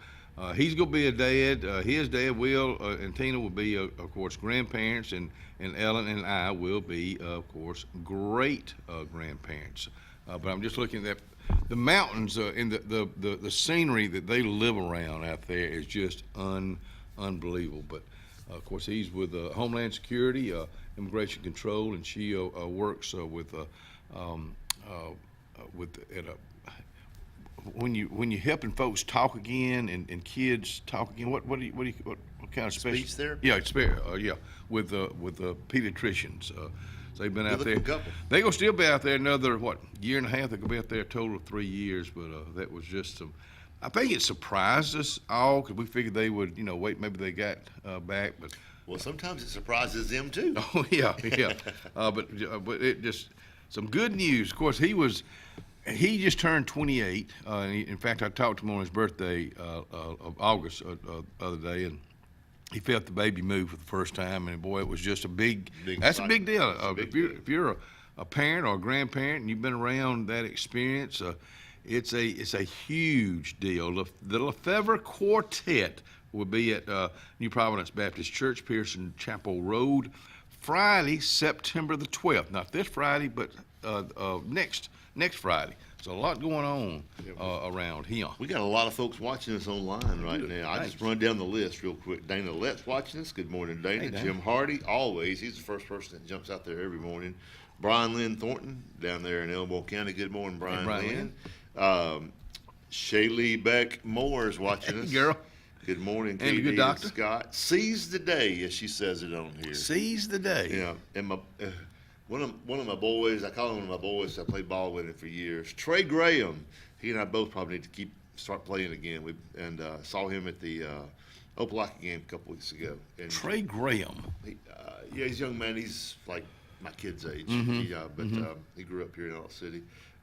he's gonna be a dad. His dad Will and Tina will be of course grandparents, and Ellen and I will be of course great grandparents. But I'm just looking at the mountains and the scenery that they live around out there is just unbelievable. But of course, he's with Homeland Security, Immigration Control, and she works when you're helping folks talk again and kids talk again. What kind of special speech therapy? Yeah, with pediatricians. So they've been out there. Couple. They're gonna still be out there another year and a half. They're gonna be out there a total of 3 years. But that was just some. I think it surprised us all because we figured they would, wait. Maybe they got back, but well, sometimes it surprises them too. Oh yeah. But it just some good news. Of course, he just turned 28. In fact, I talked to him on his birthday of August other day, and he felt the baby move for the first time. And boy, it was just a big. That's a big deal. If you're a parent or a grandparent and you've been around that experience. It's a huge deal. The Lefevre Quartet will be at New Providence Baptist Church, Pearson Chapel Road, Friday, September the 12th. Not this Friday, but next Friday. So a lot going on around here. We got a lot of folks watching us online right now. I just run down the list real quick. Dana Lett's watching us. Good morning, Dana. Hey, Dana. Jim Hardy, always. He's the first person that jumps out there every morning. Brian Lynn Thornton down there in Elmore County. Good morning, Brian Lynn. Shaylee Beck Moore is watching us. Girl. Good morning, And a good KD doctor. Scott. Seize the day, as she says it on here. Seize the day. Yeah, and one of my boys, I call him one of my boys. I played ball with him for years. Trey Graham. He and I both probably need to start playing again. We saw him at the Opelika game a couple weeks ago. And Trey Graham. Yeah, he's a young man. He's like my kid's age. Mm-hmm. He grew up here in Ellis City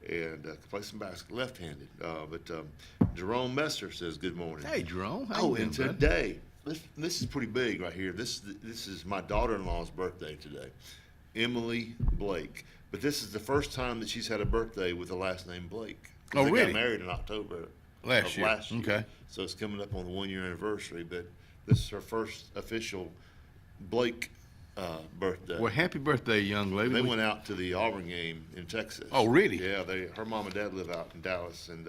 and could play some basketball, left-handed. Jerome Messer says good morning. Hey, Jerome. How you And doing, bud? today, this is pretty big right here. This is my daughter-in-law's birthday today, Emily Blake. But this is the first time that she's had a birthday with the last name Blake. Oh, they really? got married in October Last year. Okay. So it's coming up on the 1-year anniversary. But this is her first official Blake birthday. Well, happy birthday, young lady. They went out to the Auburn game in Texas. Oh, really? Yeah, her mom and dad live out in Dallas, and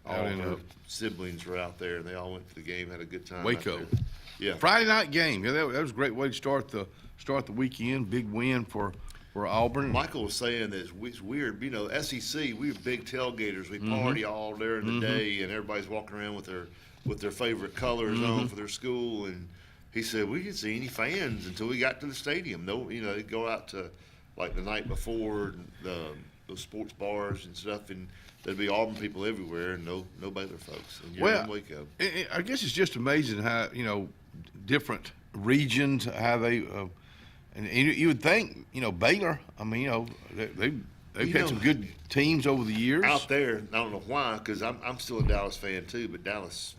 all of her siblings were out there, and they all went to the game, had a good time. Waco. out there. Yeah. Friday night game. Yeah, that was a great way to start the weekend. Big win for Auburn. Michael was saying that it's weird. SEC, we're big tailgaters. We party all during the day, and everybody's walking around with their favorite colors on for their school. And he said we didn't see any fans until we got to the stadium. No, they'd go out to like the night before those sports bars and stuff, and there'd be Auburn people everywhere, and no Baylor folks. And you're in Waco. I guess it's just amazing how different regions how they. And you would think, Baylor. I mean, they've had some good teams over the years. Out there, I don't know why, because I'm still a Dallas fan too. But Dallas,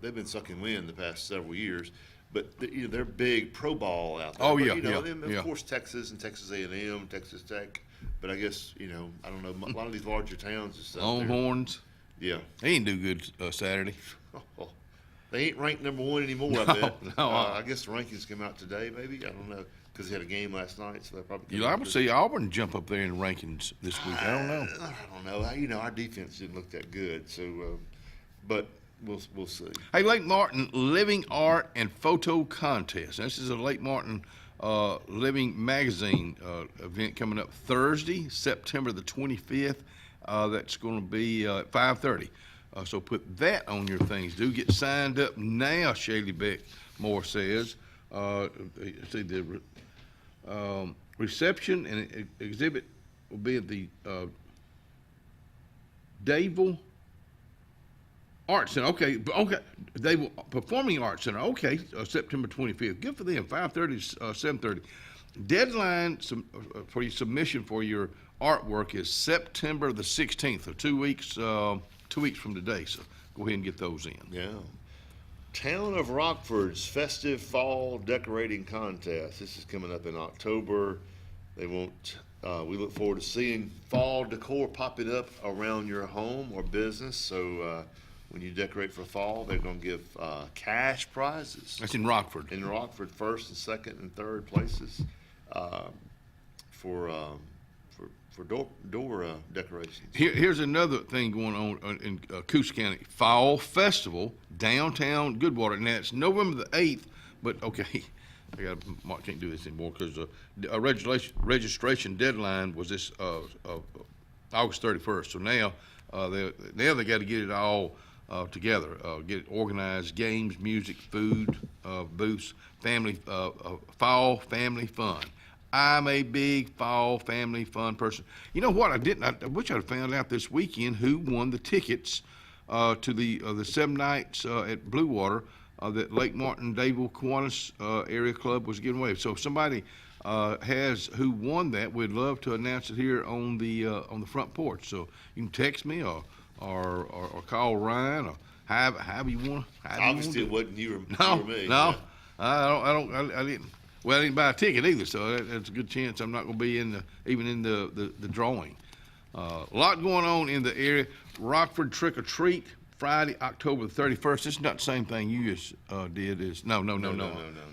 they've been sucking wind the past several years. But they're big pro ball out there. Oh, but, yeah, and of course Texas and Texas A&M, Texas Tech. But I guess I don't know, a lot of these larger towns and stuff. Longhorns. Yeah, they ain't do good Saturday. They ain't ranked number 1 anymore. I bet. No. I guess the rankings come out today. Maybe I don't know. Because they had a game last night, so they probably. I would see Auburn jump up there in the rankings this week. I don't know. I don't know. Our defense didn't look that good, so but we'll see. Hey, Lake Martin Living Art and Photo Contest. This is a Lake Martin Living Magazine event coming up Thursday, September the 25th. That's going to be at 5:30. So put that on your things. Do get signed up now, Shaylee Beck Moore says. See the reception and exhibit will be at the Dadeville Art Center. Okay. Dadeville Performing Arts Center. Okay. September 25th. Good for them. 5:30 to 7:30. Deadline for your submission for your artwork is September the 16th. So 2 weeks. 2 weeks from today. So go ahead and get those in. Yeah. Town of Rockford's festive fall decorating contest. This is coming up in October. We look forward to seeing fall decor popping up around your home or business. So when you decorate for fall, they're going to give cash prizes. That's in Rockford. In Rockford, first and second and third places for door decorations. Here's another thing going on in Coosa County. Fall Festival, downtown Goodwater. Now, it's November the 8th, but okay, can't do this anymore because a registration deadline was this August 31st. So now they got to get it all together, get it organized, games, music, food, booths, fall family fun. I'm a big fall family fun person. You know what? I wish I'd found out this weekend who won the tickets to the 7 nights at Blue Water that Lake Martin Dadeville Kiwanis Area Club was giving away. So if somebody has who won that, we'd love to announce it here on the front porch. So you can text me or call Ryan or however you want. Obviously, it wasn't you or me. No, I didn't. Well, I didn't buy a ticket either, so that's a good chance I'm not going to be even in the drawing. A lot going on in the area. Rockford Trick or Treat, Friday, October the 31st. This is not the same thing you just did. No.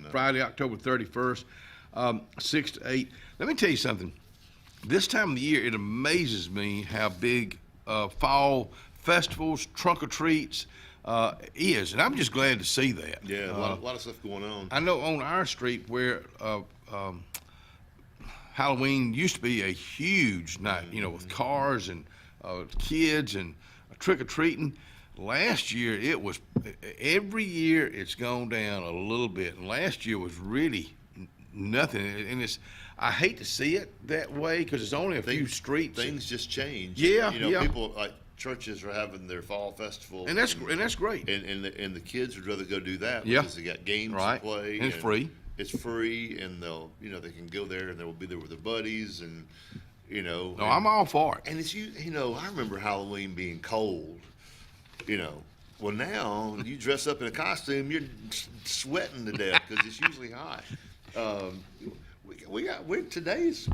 Friday, October 31st, 6 to 8. Let me tell you something. This time of the year, it amazes me how big fall festivals, trunk or treats, is, and I'm just glad to see that. Yeah, a lot of stuff going on. I know on our street where Halloween used to be a huge night, with cars and kids and trick-or-treating. Last year, every year it's gone down a little bit, and last year was really nothing, and I hate to see it that way because it's only a few streets. Things just change. Yeah, people like churches are having their fall festival, and that's great. And the kids would rather go do that Yeah. because they got games to play, and it's free. It's free, and they can go there and they'll be there with their buddies, and No, I'm all for it. And it's I remember Halloween being cold. Well, now you dress up in a costume, you're sweating to death because it's usually hot. Today is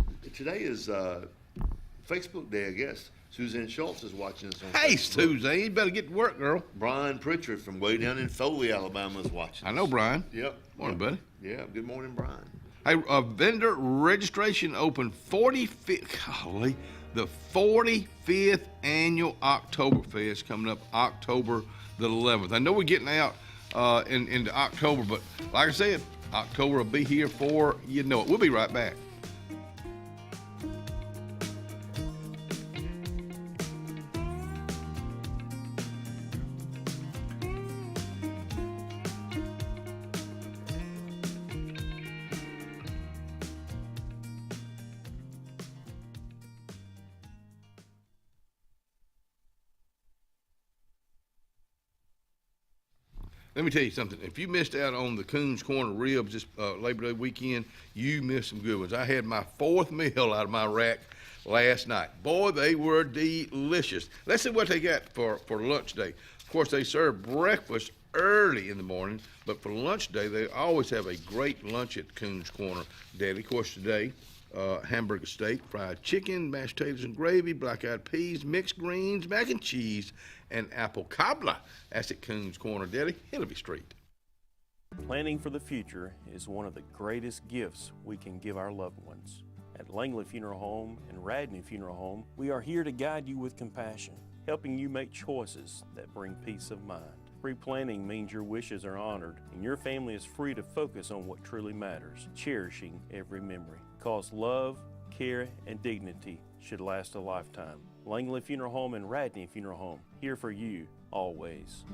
Facebook Day, I guess. Suzanne Schultz is watching us on Hey, Facebook. Suzanne, you better get to work, girl. Brian Pritchard from way down in Foley, Alabama is watching. I know Brian. Yep. Morning, buddy. Yeah, good morning, Brian. Hey, vendor registration open 45th, golly, the 45th annual Oktoberfest coming up October the 11th. I know we're getting out into October, but like I said, October will be here for you know it. We'll be right back. Let me tell you something. If you missed out on the Coons Corner ribs this Labor Day weekend, you missed some good ones. I had my 4th meal out of my rack last night. Boy, they were delicious. Let's see what they got for lunch day. Of course, they serve breakfast early in the morning, but for lunch day, they always have a great lunch at Coons Corner Deli. Of course, today, hamburger steak, fried chicken, mashed potatoes and gravy, black-eyed peas, mixed greens, mac and cheese, and apple cobbler. That's at Coons Corner Deli, Hillary Street. Planning for the future is one of the greatest gifts we can give our loved ones. At Langley Funeral Home and Radney Funeral Home, we are here to guide you with compassion, helping you make choices that bring peace of mind. Pre-planning means your wishes are honored and your family is free to focus on what truly matters, cherishing every memory. Because love, care, and dignity should last a lifetime. Langley Funeral Home and Radney Funeral Home, here for you, always.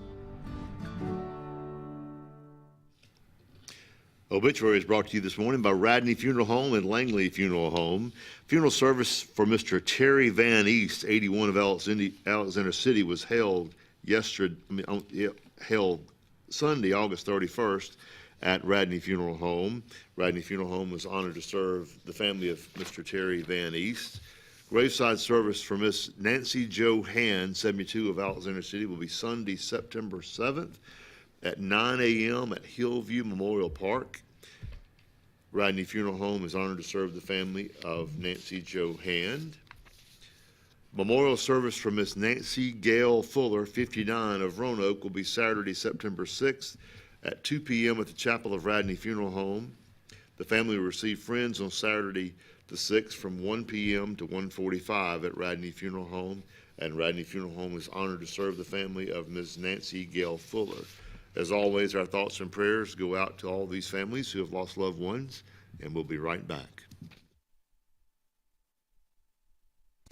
Obituary is brought to you this morning by Radney Funeral Home and Langley Funeral Home. Funeral service for Mr. Terry Van East, 81 of Alexander City, was held Sunday, August 31st at Radney Funeral Home. Radney Funeral Home was honored to serve the family of Mr. Terry Van East. Graveside service for Miss Nancy Jo Hand, 72 of Alexander City, will be Sunday, September 7th at 9 a.m. at Hillview Memorial Park. Radney Funeral Home is honored to serve the family of Nancy Jo Hand. Memorial service for Miss Nancy Gail Fuller, 59 of Roanoke, will be Saturday, September 6th at 2 p.m. at the Chapel of Radney Funeral Home. The family will receive friends on Saturday the 6th from 1 p.m. to 1:45 at Radney Funeral Home, and Radney Funeral Home is honored to serve the family of Ms. Nancy Gail Fuller. As always, our thoughts and prayers go out to all these families who have lost loved ones, and we'll be right back.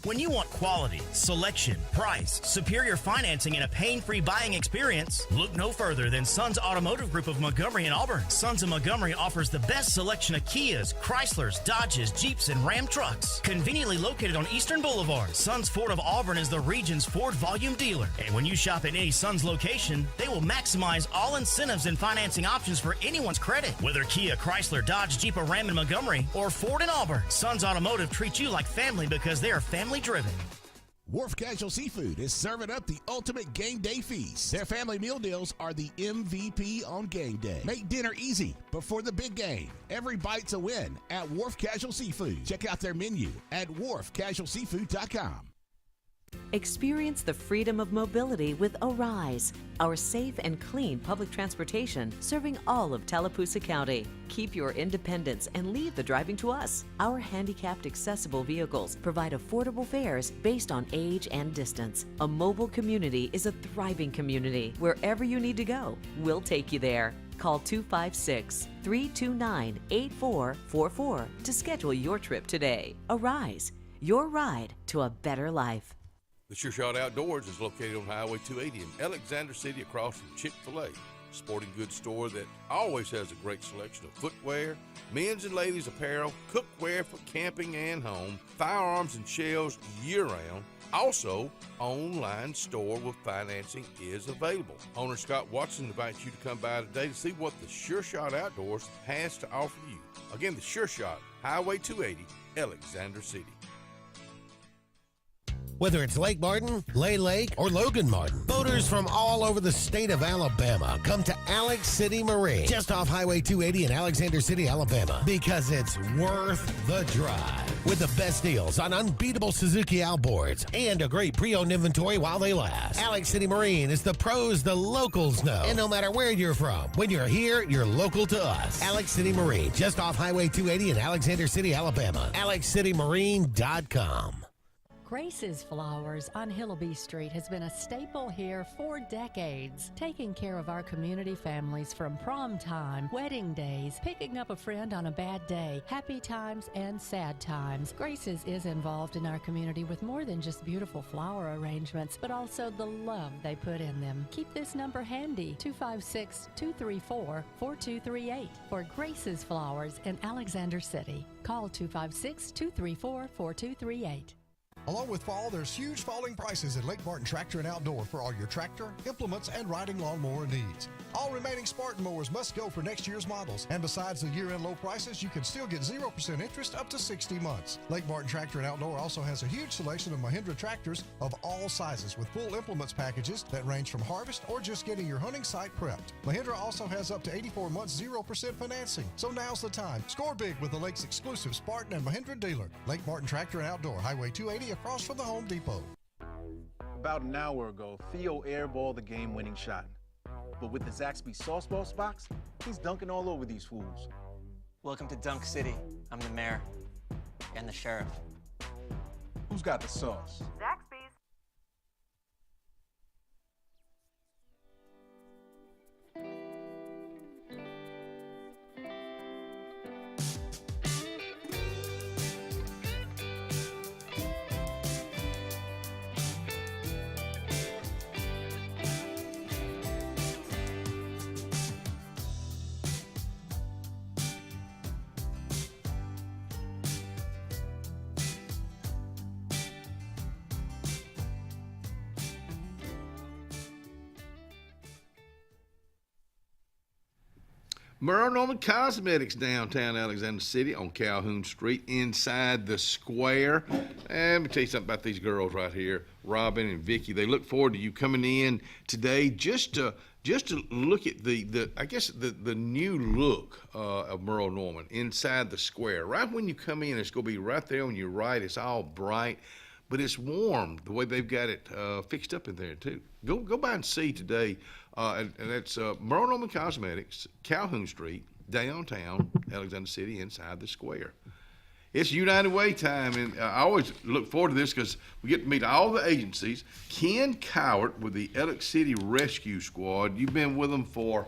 When you want quality, selection, price, superior financing, and a pain-free buying experience, look no further than Sons Automotive Group of Montgomery and Auburn. Sons of Montgomery offers the best selection of Kias, Chryslers, Dodges, Jeeps, and Ram trucks. Conveniently located on Eastern Boulevard, Sons Ford of Auburn is the region's Ford volume dealer. And when you shop at any Sons location, they will maximize all incentives and financing options for anyone's credit. Whether Kia, Chrysler, Dodge, Jeep, or Ram in Montgomery, or Ford in Auburn, Sons Automotive treats you like family because they are family driven. Wharf Casual Seafood is serving up the ultimate game day feast. Their family meal deals are the MVP on game day. Make dinner easy before the big game. Every bite's a win at Wharf Casual Seafood. Check out their menu at wharfcasualseafood.com. Experience the freedom of mobility with Arise, our safe and clean public transportation serving all of Tallapoosa County. Keep your independence and leave the driving to us. Our handicapped accessible vehicles provide affordable fares based on age and distance. A mobile community is a thriving community. Wherever you need to go, we'll take you there. Call 256-329-8444 to schedule your trip today. Arise, your ride to a better life. The Sure Shot Outdoors is located on Highway 280 in Alexander City across from Chick-fil-A. Sporting goods store that always has a great selection of footwear, men's and ladies apparel, cookware for camping and home, firearms and shells year-round. Also, online store with financing is available. Owner Scott Watson invites you to come by today to see what the Sure Shot Outdoors has to offer you. Again, the Sure Shot, Highway 280, Alexander City. Whether it's Lake Martin, Lay Lake, or Logan Martin, boaters from all over the state of Alabama come to Alex City Marine, just off Highway 280 in Alexander City, Alabama, because it's worth the drive. With the best deals on unbeatable Suzuki outboards and a great pre-owned inventory while they last. Alex City Marine is the pros the locals know. And no matter where you're from, when you're here, you're local to us. Alex City Marine, just off Highway 280 in Alexander City, Alabama. AlexCityMarine.com. Grace's Flowers on Hillaby Street has been a staple here for decades, taking care of our community families from prom time, wedding days, picking up a friend on a bad day, happy times, and sad times. Grace's is involved in our community with more than just beautiful flower arrangements, but also the love they put in them. Keep this number handy, 256-234-4238 for Grace's Flowers in Alexander City. Call 256-234-4238. Along with fall, there's huge falling prices at Lake Martin Tractor and Outdoor for all your tractor, implements, and riding lawnmower needs. All remaining Spartan mowers must go for next year's models. And besides the year-end low prices, you can still get 0% interest up to 60 months. Lake Martin Tractor and Outdoor also has a huge selection of Mahindra tractors of all sizes with full implements packages that range from harvest or just getting your hunting site prepped. Mahindra also has up to 84 months 0% financing. So now's the time. Score big with the Lake's exclusive Spartan and Mahindra dealer. Lake Martin Tractor and Outdoor, Highway 280 across from the Home Depot. About an hour ago, Theo airballed the game-winning shot. But with the Zaxby Sauce Boss box, he's dunking all over these fools. Welcome to Dunk City. I'm the mayor and the sheriff. Who's got the sauce? Zaxby's. Merle Norman Cosmetics, downtown Alexander City on Calhoun Street inside the square. And let me tell you something about these girls right here, Robin and Vicky. They look forward to you coming in today just to look at the new look of Merle Norman inside the square. Right when you come in, it's going to be right there on your right. It's all bright, but it's warm the way they've got it fixed up in there too. Go by and see today. And that's Merle Norman Cosmetics, Calhoun Street, downtown Alexander City, inside the square. It's United Way time, and I always look forward to this because we get to meet all the agencies. Ken Cowart with the Alex City Rescue Squad. You've been with them for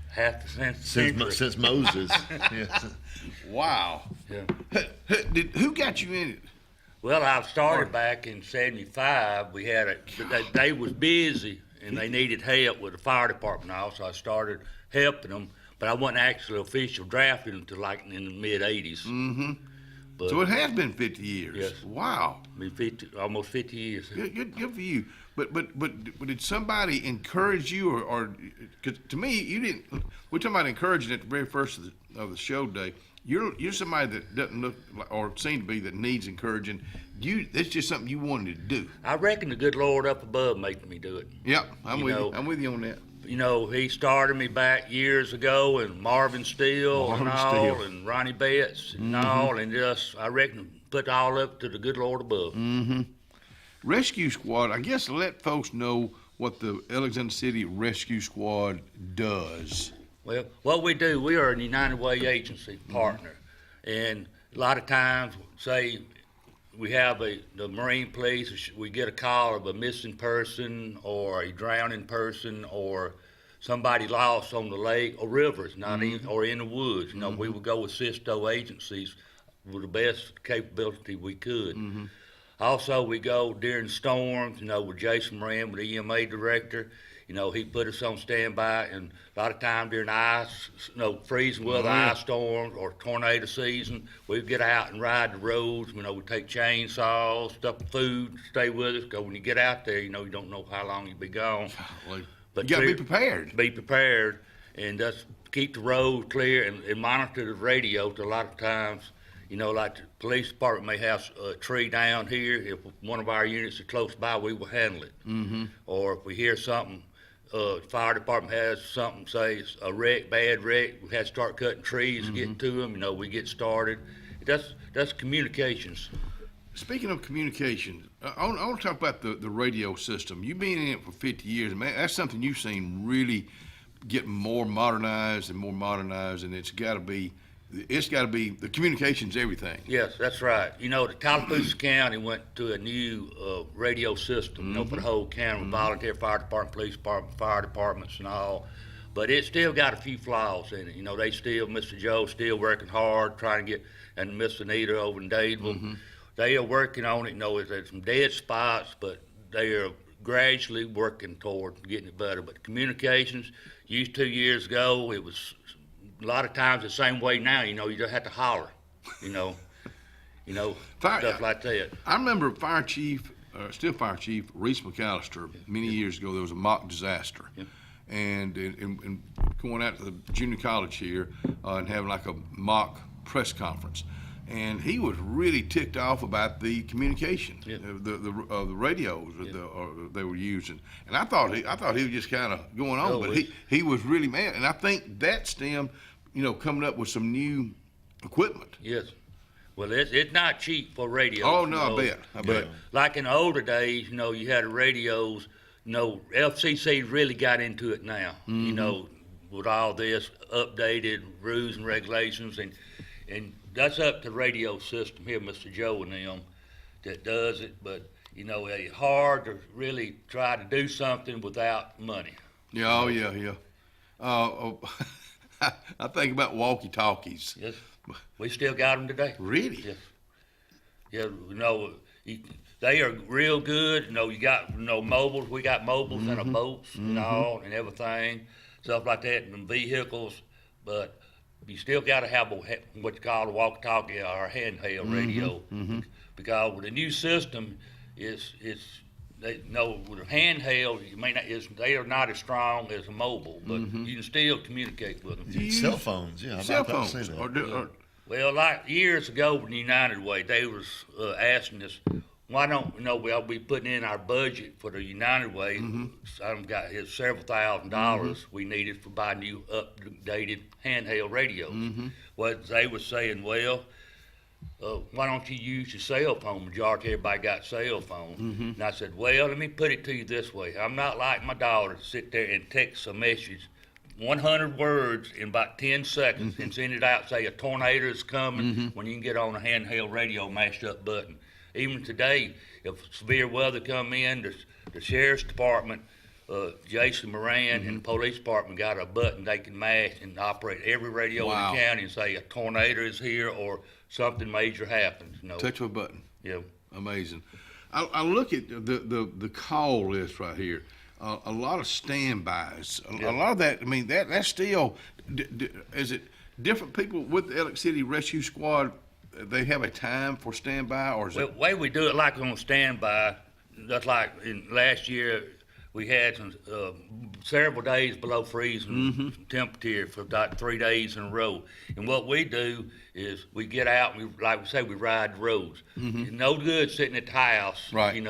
half the century. Since Moses. Yeah. Wow. Yeah. Who got you in it? Well, I started back in '75. We had they was busy and they needed help with the fire department now, so I started helping them. But I wasn't actually official drafted until like in the mid '80s. Mm-hmm. But, so it has been 50 years. Yes. Wow. Almost 50 years. Good for you. But did somebody encourage you, or cause to me you didn't? We're talking about encouraging at the very first of the show day. You're somebody that doesn't look like, or seem to be, that needs encouraging. It's just something you wanted to do. I reckon the good Lord up above made me do it. Yep, I'm with you on that. You know, he started me back years ago, and Marvin Steele and Ronnie Betts and all, and just I reckon put all up to the good Lord above. Mm-hmm. Rescue Squad. I guess let folks know what the Alexander City Rescue Squad does. Well, what we do, we are a United Way agency partner, and a lot of times, say we have the Marine Police, we get a call of a missing person or a drowning person or somebody lost on the lake or rivers, or in the woods. You know, we would go assist those agencies with the best capability we could. Mm-hmm. Also, we go during storms, you know, with Jason Moran, with the EMA director. You know, he put us on standby, and a lot of time during ice, freezing weather, ice storms, or tornado season, we'd get out and ride the roads. You know, we take chainsaws, stuff food, stay with us, because when you get out there, you know, you don't know how long you'll be gone. But you got to be prepared. Be prepared, and just keep the road clear and monitor the radio. To a lot of times, you know, like the police department may have a tree down here. If one of our units is close by, we will handle it. Mm-hmm. Or if we hear something, fire department has something, say it's a wreck, bad wreck, we had to start cutting trees, getting to them, you know, we get started. That's communications. Speaking of communications, I want to talk about the radio system. You've been in it for 50 years, man. That's something you've seen really get more modernized, and it's got to be the communications, everything. Yes, that's right. You know, the Tallapoosa County went to a new radio system, you know, for the whole county, volunteer fire department, police department, fire departments and all. But it still got a few flaws in it. You know, Mr. Joe still working hard, trying to get, and Miss Anita over in Dadeville. They are working on it. You know, there's some dead spots, but they are gradually working toward getting it better. But communications, used 2 years ago, it was a lot of times the same way now. You know, you just have to holler, stuff like that. I remember still Fire Chief Reese McAllister, many years ago, there was a mock disaster. Yeah. And going out to the junior college here and having like a mock press conference. And he was really ticked off about the communication, the radios they were using. And I thought he was just kind of going on, but he was really mad. And I think that stemmed, coming up with some new equipment. Yes. Well, it's not cheap for radios. Oh no, I bet. Like in the older days, you had the radios. FCC really got into it now. With all this updated rules and regulations, and that's up to the radio system here, Mr. Joe and them, that does it. But it's hard to really try to do something without money. Yeah, yeah. I think about walkie-talkies. Yes, we still got them today. Really? Yes. Yeah, they are real good. You got mobiles. We got mobiles and boats and all and everything, stuff like that, and vehicles. But you still got to have what you call a walkie-talkie or a handheld radio, because with the new system, it's they know with a handheld, you may not, they are not as strong as a mobile, but you can still communicate with them. Cell phones, yeah. Cell phones. Well, like years ago with the United Way, they was asking us, why don't we'll be putting in our budget for the United Way. I've got several $1,000s we needed for buying new updated handheld radios. What they were saying, well, why don't you use your cell phone? Majority of everybody got cell phones. And I said, well, let me put it to you this way. I'm not like my daughter to sit there and text a message 100 words in about 10 seconds and send it out, say a tornado is coming, when you can get on a handheld radio mashed up button. Even today, if severe weather come in, the sheriff's department, Jason Moran and the police department got a button they can mash and operate every radio in the county and say a tornado is here or something major happens. Touch of a button. Yeah. Amazing. I look at the call list right here. A lot of standbys. A lot of that. I mean, that's still. Is it different people with the Alex City Rescue Squad? They have a time for standby, or is the way we do it, like on standby, that's like in last year we had some several days below freezing temperature for about 3 days in a row. And what we do is we get out and like we say, we ride the roads. It's no good sitting at the house, right?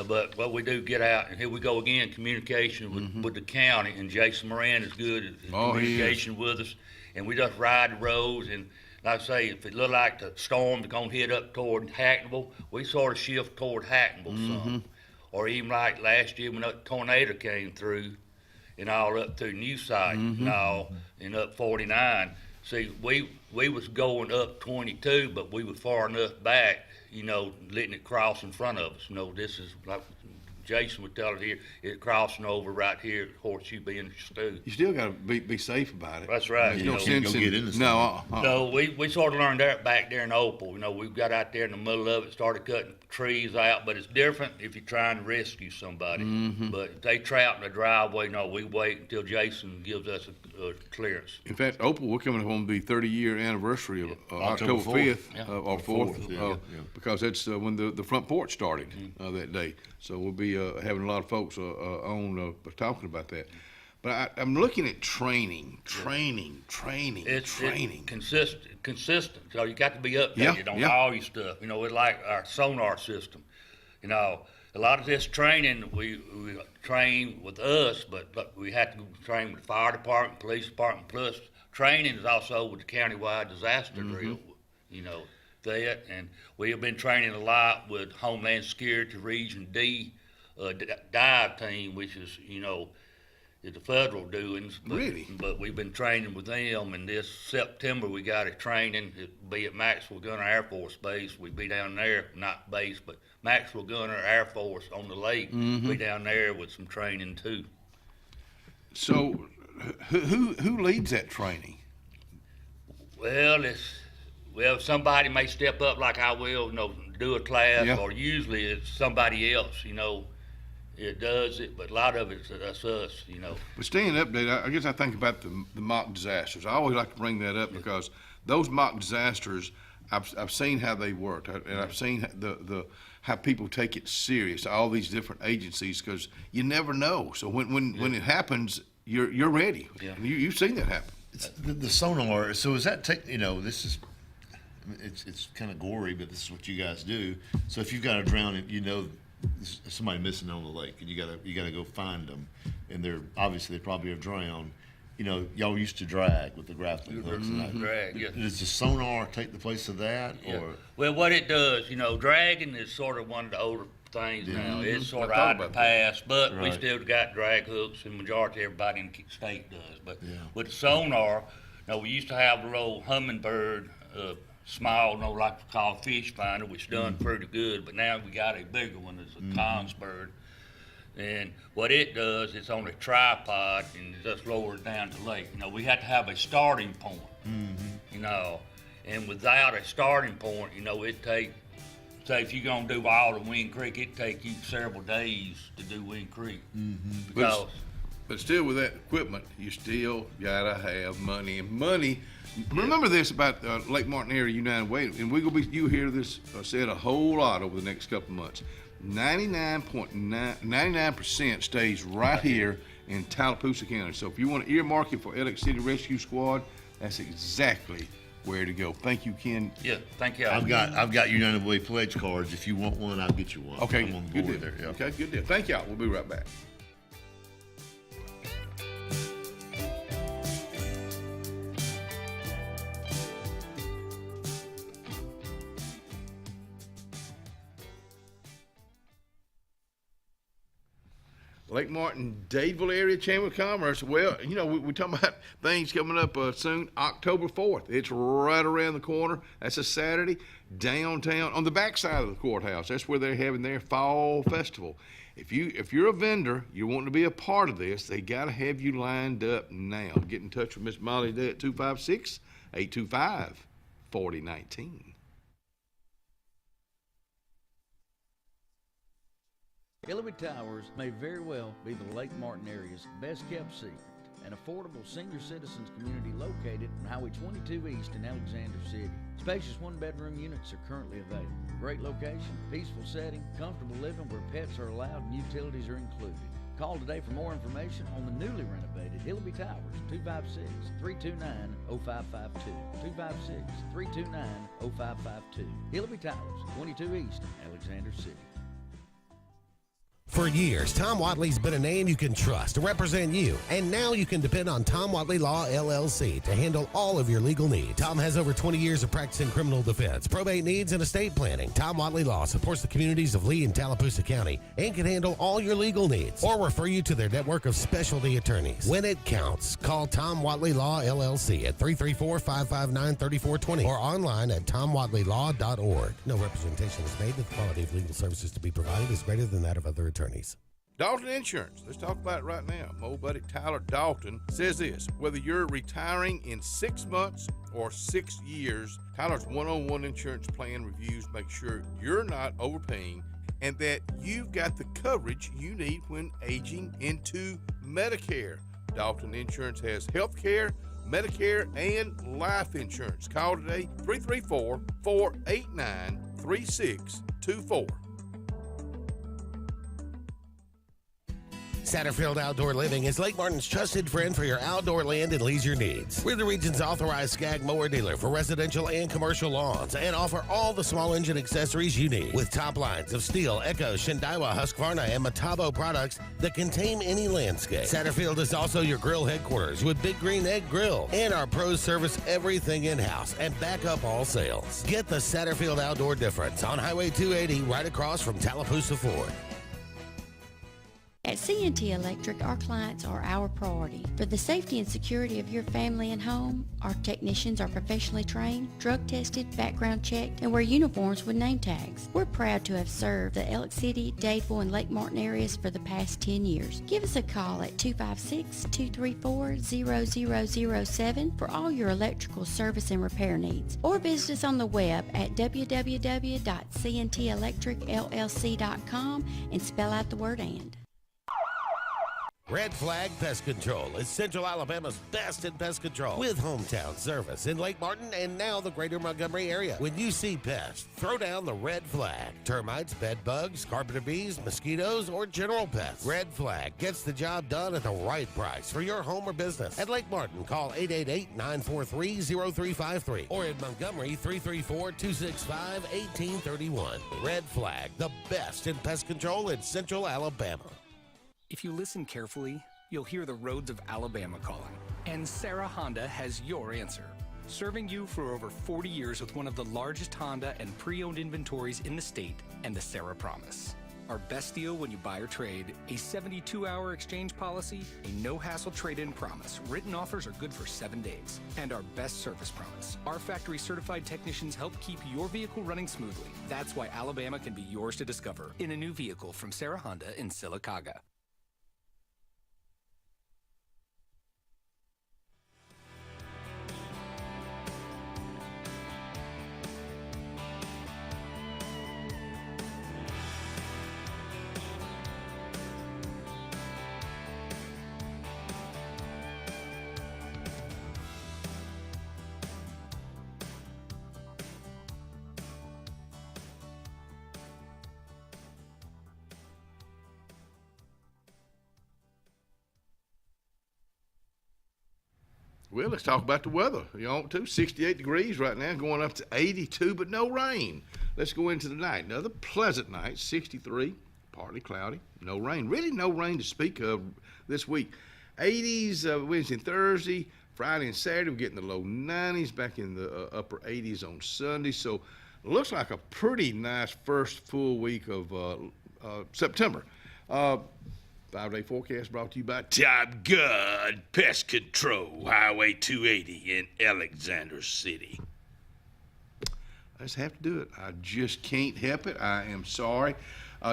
But what we do, get out, and here we go again, communication with the county, and Jason Moran is good at communication with us, and we just ride the roads, and like I say, if it look like the storm is going to hit up toward Hackneville, we sort of shift toward Hackneville some. Or even like last year when that tornado came through, and all up through New Site and all, and up 49. See, we was going up 22, but we were far enough back, letting it cross in front of us. This is like Jason would tell it here, it's crossing over right here at Horseshoe Bend Stew. You still got to be safe about it. That's right. There's no sense in No, we sort of learned that back there in Opal. We got out there in the middle of it, started cutting trees out, but it's different if you're trying to rescue somebody. But if they trap in the driveway, no, we wait until Jason gives us a clearance. In fact, Opal, we're coming up on the 30-year anniversary of October 5th or 4th, because that's when the front porch started that day. So we'll be having a lot of folks on talking about that. But I'm looking at training. It's consistent. So you got to be updated on all your stuff. It's like our sonar system. A lot of this training we train with us, but we have to train with the fire department, police department, plus training is also with the countywide disaster drill. That, and we have been training a lot with Homeland Security Region D dive team, which is is the federal doings. But we've been training with them, and this September we got a training. It'll be at Maxwell Gunter Air Force Base. We'll be down there, not base, but Maxwell Gunter Air Force on the lake. Be down there with some training too. So, who leads that training? Well, somebody may step up like I will, do a class, or usually it's somebody else, it does it, but a lot of that's us, But staying updated, I guess I think about the mock disasters. I always like to bring that up because those mock disasters, I've seen how they work, and I've seen how people take it serious, all these different agencies, because you never know. So when it happens, you're ready. You've seen that happen. It's the sonar. So is that this is. It's kind of gory, but this is what you guys do. So if you've got a drowning, somebody missing on the lake, and you gotta go find them, and they're obviously they probably have drowned. Y'all used to drag with the grappling hooks. Drag, yeah. Does the sonar take the place of that, or? Well, what it does, dragging is sort of one of the older things now. It's sort of out of the past, but we still got drag hooks, and majority everybody in the state does. But with the sonar, we used to have a little hummingbird. Small, like we call fish finder, which done pretty good, but now we got a bigger one. It's a Tom's bird, and what it does, it's on a tripod and it just lowers down the lake. We have to have a starting point. And without a starting point, it take, say if you're gonna do all of Wind Creek, it take you several days to do Wind Creek. But still, with that equipment, you still gotta have money. And money. Remember this about Lake Martin Area United Way, and you'll hear this said a whole lot over the next couple of months. 99% stays right here in Tallapoosa County. So if you want to earmark it for Alex City Rescue Squad, that's exactly where to go. Thank you, Ken. Yeah, thank you. I've got United Way pledge cards. If you want one, I'll get you one. Okay, I'm on the good board deal. there. Yeah. Okay, good deal. Thank y'all. We'll be right back. Lake Martin, Dadeville area Chamber of Commerce. Well, you know, we're talking about things coming up soon. October 4th. It's right around the corner. That's a Saturday. Downtown, on the backside of the courthouse. That's where they're having their fall festival. If you're a vendor, you want to be a part of this, they got to have you lined up now. Get in touch with Miss Molly Day at 256-825-4019. Hillary Towers may very well be the Lake Martin area's best kept secret. An affordable senior citizens community located on Highway 22 East in Alexander City. Spacious one-bedroom units are currently available. Great location, peaceful setting, comfortable living where pets are allowed and utilities are included. Call today for more information on the newly renovated Hillary Towers, 256-329-0552. 256-329-0552. Hillary Towers, 22 East, Alexander City. For years, Tom Watley's been a name you can trust to represent you, and now you can depend on Tom Watley Law, LLC to handle all of your legal needs. Tom has over 20 years of practice in criminal defense, probate needs, and estate planning. Tom Watley Law supports the communities of Lee and Tallapoosa County and can handle all your legal needs or refer you to their network of specialty attorneys. When it counts, call Tom Watley Law, LLC at 334-559-3420 or online at tomwatleylaw.org. No representation is made that the quality of legal services to be provided is greater than that of other attorneys. Dalton Insurance. Let's talk about it right now. My old buddy Tyler Dalton says this: whether you're retiring in 6 months or 6 years, Tyler's one-on-one insurance plan reviews make sure you're not overpaying and that you've got the coverage you need when aging into Medicare. Dalton Insurance has health care, Medicare, and life insurance. Call today, 334-489-3624. Satterfield Outdoor Living is Lake Martin's trusted friend for your outdoor land and leisure needs. We're the region's authorized Skag mower dealer for residential and commercial lawns and offer all the small engine accessories you need with top lines of Steel, Echo, Shindaiwa, Husqvarna, and Metabo products that can tame any landscape. Satterfield is also your grill headquarters with Big Green Egg Grill, and our pros service everything in-house and back up all sales. Get the Satterfield Outdoor difference on Highway 280 right across from Tallapoosa Ford. At C&T Electric, our clients are our priority. For the safety and security of your family and home, our technicians are professionally trained, drug tested, background checked, and wear uniforms with name tags. We're proud to have served the Alex City, Dadeville, and Lake Martin areas for the past 10 years. Give us a call at 256-234-0007 for all your electrical service and repair needs, or visit us on the web at www.cntelectricllc.com and spell out the word "and." Red Flag Pest Control is Central Alabama's best in pest control with hometown service in Lake Martin and now the greater Montgomery area. When you see pests, throw down the red flag. Termites, bed bugs, carpenter bees, mosquitoes, or general pests. Red Flag gets the job done at the right price for your home or business. At Lake Martin, call 888-943-0353 or in Montgomery, 334-265-1831. Red Flag, the best in pest control in Central Alabama. If you listen carefully, you'll hear the roads of Alabama calling. And Sarah Honda has your answer. Serving you for over 40 years with one of the largest Honda and pre-owned inventories in the state and the Sarah Promise. Our best deal when you buy or trade, a 72-hour exchange policy, a no-hassle trade-in promise. Written offers are good for 7 days. And our best service promise. Our factory-certified technicians help keep your vehicle running smoothly. That's why Alabama can be yours to discover in a new vehicle from Sarah Honda in Sylacauga. Well, let's talk about the weather. You want to? 68 degrees right now, going up to 82, but no rain. Let's go into the night. Another pleasant night, 63, partly cloudy, no rain. Really no rain to speak of this week. 80s Wednesday and Thursday, Friday and Saturday, we're getting the low 90s, back in the upper 80s on Sunday. So it looks like a pretty nice first full week of September. 5-day forecast brought to you by Top Gun Pest Control, Highway 280 in Alexander City. I just have to do it. I just can't help it. I am sorry.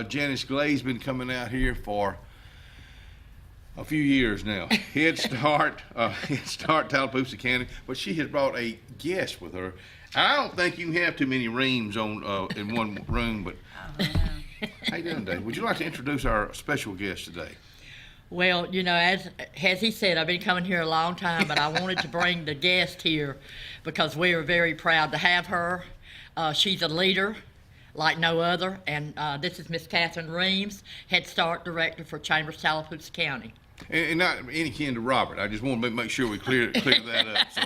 Janice Glay's been coming out here for a few years now. Head Start Tallapoosa County, but she has brought a guest with her. I don't think you can have too many reams on in one room, but how you doing, Dave? Would you like to introduce our special guest today? Well, you know, as he said, I've been coming here a long time, but I wanted to bring the guest here because we are very proud to have her. She's a leader like no other, and this is Miss Catherine Reams, Head Start Director for Chambers, Tallapoosa County. And not any kin to Robert. I just want to make sure we clear that up. So,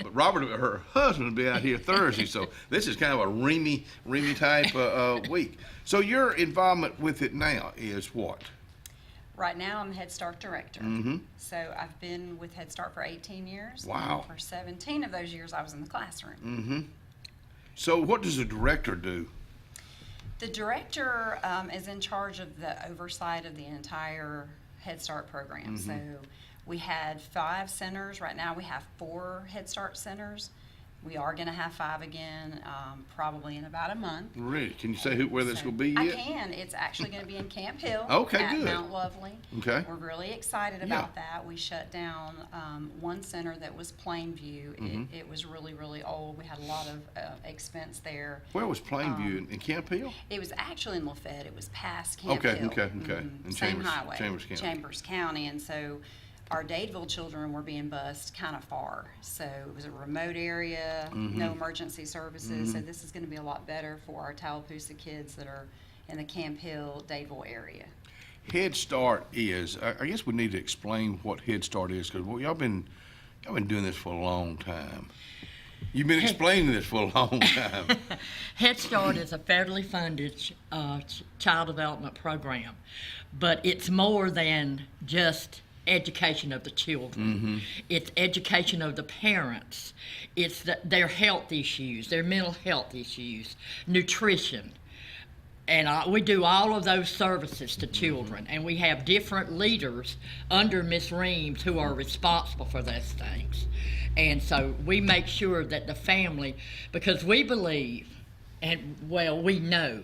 but Robert, her husband, will be out here Thursday, so this is kind of a Reamy type week. So your involvement with it now is what? Right now, I'm Head Start Director. Mm-hmm. So I've been with Head Start for 18 years. Wow. And for 17 of those years, I was in the classroom. Mm-hmm. So what does the director do? The director is in charge of the oversight of the entire Head Start program. Mm-hmm. So we had 5 centers. Right now, we have 4 Head Start centers. We are going to have 5 again, probably in about a month. Really? Can you say where that's going to be yet? I can. It's actually going to be in Camp Hill. Okay, at good. Mount Lovely. Okay. We're really excited about that. We shut down one center that was Plainview. Mm-hmm. It was really, really old. We had a lot of expense there. Where was Plainview? In Camp Hill? It was actually in Lafayette. It was past Camp Okay. Hill. In Same highway. Chambers County. And so our Dadeville children were being bused kind of far. So it was a remote area, no emergency services. So this is going to be a lot better for our Tallapoosa kids that are in the Camp Hill, Dadeville area. Head Start is, I guess we need to explain what Head Start is, because y'all been doing this for a long time. You've been explaining this for a long time. Head Start is a federally funded child development program, but it's more than just education of the children. Mm-hmm. It's education of the parents. It's their health issues, their mental health issues, nutrition. And we do all of those services to children. And we have different leaders under Miss Reams who are responsible for those things. And so we make sure that the family, because we believe, and well, we know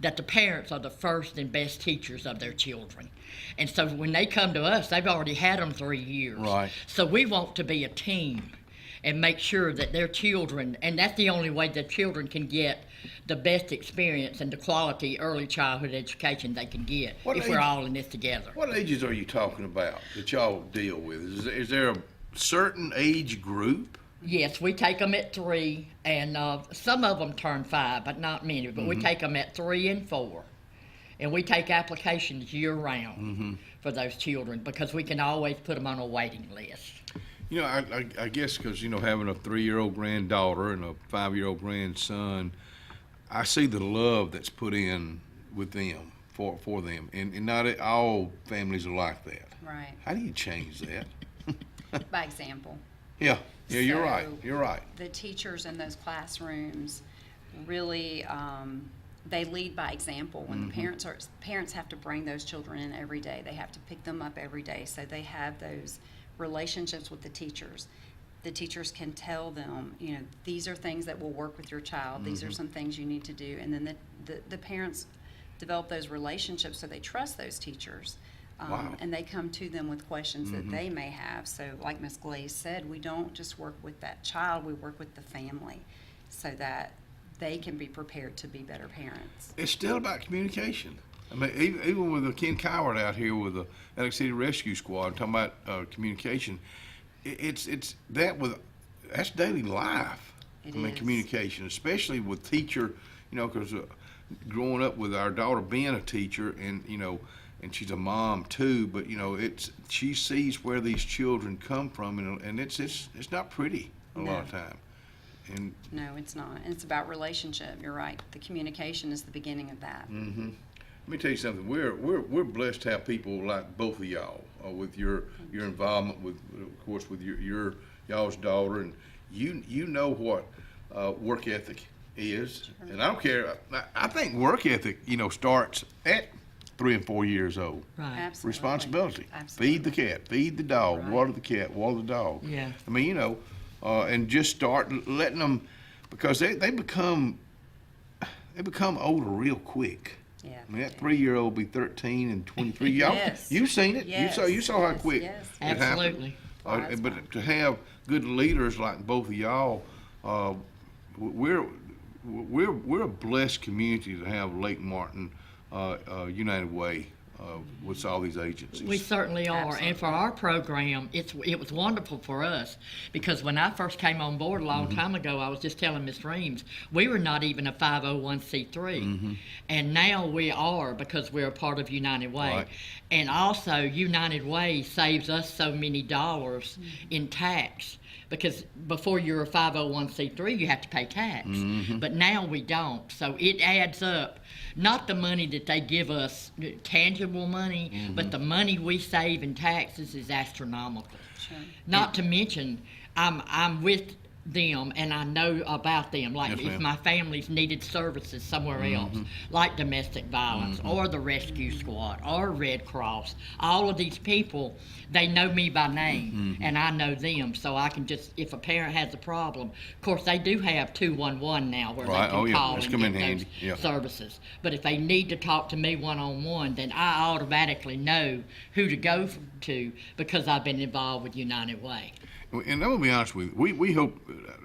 that the parents are the first and best teachers of their children. And so when they come to us, they've already had them 3 years. Right. So we want to be a team and make sure that their children, and that's the only way that children can get the best experience and the quality early childhood education they can get we're all in this together. What ages are you talking about that y'all deal with? Is there a certain age group? Yes, we take them at 3, and some of them turn 5, but not many. But we take them at 3 and 4, and we take applications year-round for those children because we can always put them on a waiting list. You know, I guess because, you know, having a 3-year-old granddaughter and a 5-year-old grandson, I see the love that's put in with them, for them, and not all families are like that. Right. How do you change that? By example. Yeah, you're right. So You're right. The teachers in those classrooms really, they lead by example. When the parents have to bring those children in every day, they have to pick them up every day, so they have those relationships with the teachers. The teachers can tell them, you know, these are things that will work with your child. These are some things you need to do, and then the parents develop those relationships so they trust those teachers. And they come to them with questions that they may have. So like Ms. Glaze said, we don't just work with that child, we work with the family so that they can be prepared to be better parents. It's still about communication. I mean, even with Ken Coward out here with the Alex City Rescue Squad talking about communication, that's daily life. It I mean, is. communication, especially with teacher, you know, because growing up with our daughter being a teacher, and you know, and she's a mom too, but you know, she sees where these children come from, and it's not pretty a lot of time. And no, it's not. It's about relationship. You're right. The communication is the beginning of that. Mm-hmm. Let me tell you something. We're blessed to have people like both of y'all with your involvement with, of course, with your y'all's daughter, and you know what work ethic is, sure. And I don't care. I think work ethic, you know, starts at 3 and 4 years old. Right. Absolutely. Responsibility. Absolutely. Feed the cat, feed the dog, Right. water the cat, water the dog. Yeah. I mean, you know, and just start letting them, because they become older real quick. Yeah. I mean, that 3-year-old be 13 and 23. Y'all, Yes. you've seen it. Yes. You saw how quick Yes. it happened. Absolutely. But to have good leaders like both of y'all, we're a blessed community to have Lake Martin United Way with all these agencies. We certainly are. Absolutely. And for our program, it was wonderful for us, because when I first came on board a long time ago, I was just telling Ms. Reams, we were not even a 501c3. And now we are, because we're a part of United Way. Right. And also, United Way saves us so many dollars in tax. Because before you're a 501c3, you have to pay tax. But now we don't. So it adds up. Not the money that they give us, tangible money, but the money we save in taxes is astronomical. Sure. Not to mention, I'm with them and I know about them. Like Yes, if ma'am. my family's needed services somewhere else, like domestic violence or the rescue squad or Red Cross, all of these people, they know me by name and I know them. So I can just, if a parent has a problem, of course they do have 211 now where Right. they can Oh, yeah. call That's and come get in those handy. Yeah. services. But if they need to talk to me one-on-one, then I automatically know who to go to because I've been involved with United Way. And I'm gonna be honest with you.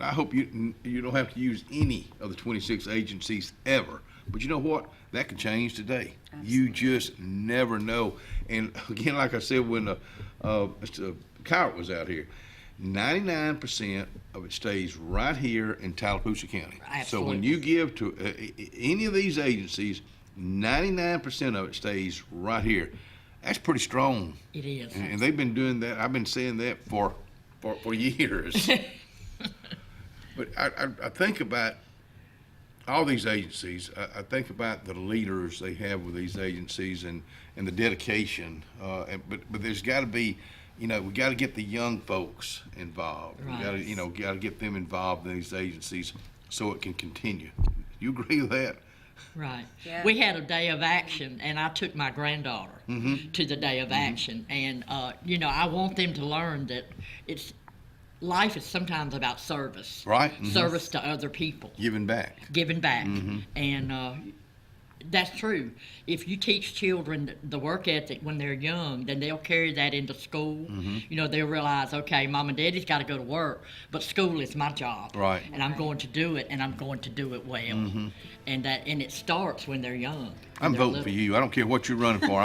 I hope you don't have to use any of the 26 agencies ever. But you know what? That could change today. Absolutely. You just never know. And again, like I said when Mr. Cowart was out here, 99% of it stays right here in Tallapoosa County. So when you give to any of these agencies, 99% of it stays right here. That's pretty strong. It is. And they've been doing that. I've been saying that for years. But I think about all these agencies. I think about the leaders they have with these agencies and the dedication. But there's got to be, we got to get the young folks involved. Right. We got to get them involved in these agencies so it can continue. You agree with that? Right. Yeah. We had a day of action, and I took my granddaughter to the day of action. And, I want them to learn that life is sometimes about service. Right. Service to other people. Giving back. Giving back. And that's true. If you teach children the work ethic when they're young, then they'll carry that into school. They'll realize, okay, mom and daddy's got to go to work, but school is my job. Right. And I'm going to do it, and I'm going to do it well. And it starts when they're young. I'm voting for you. I don't care what you're running for.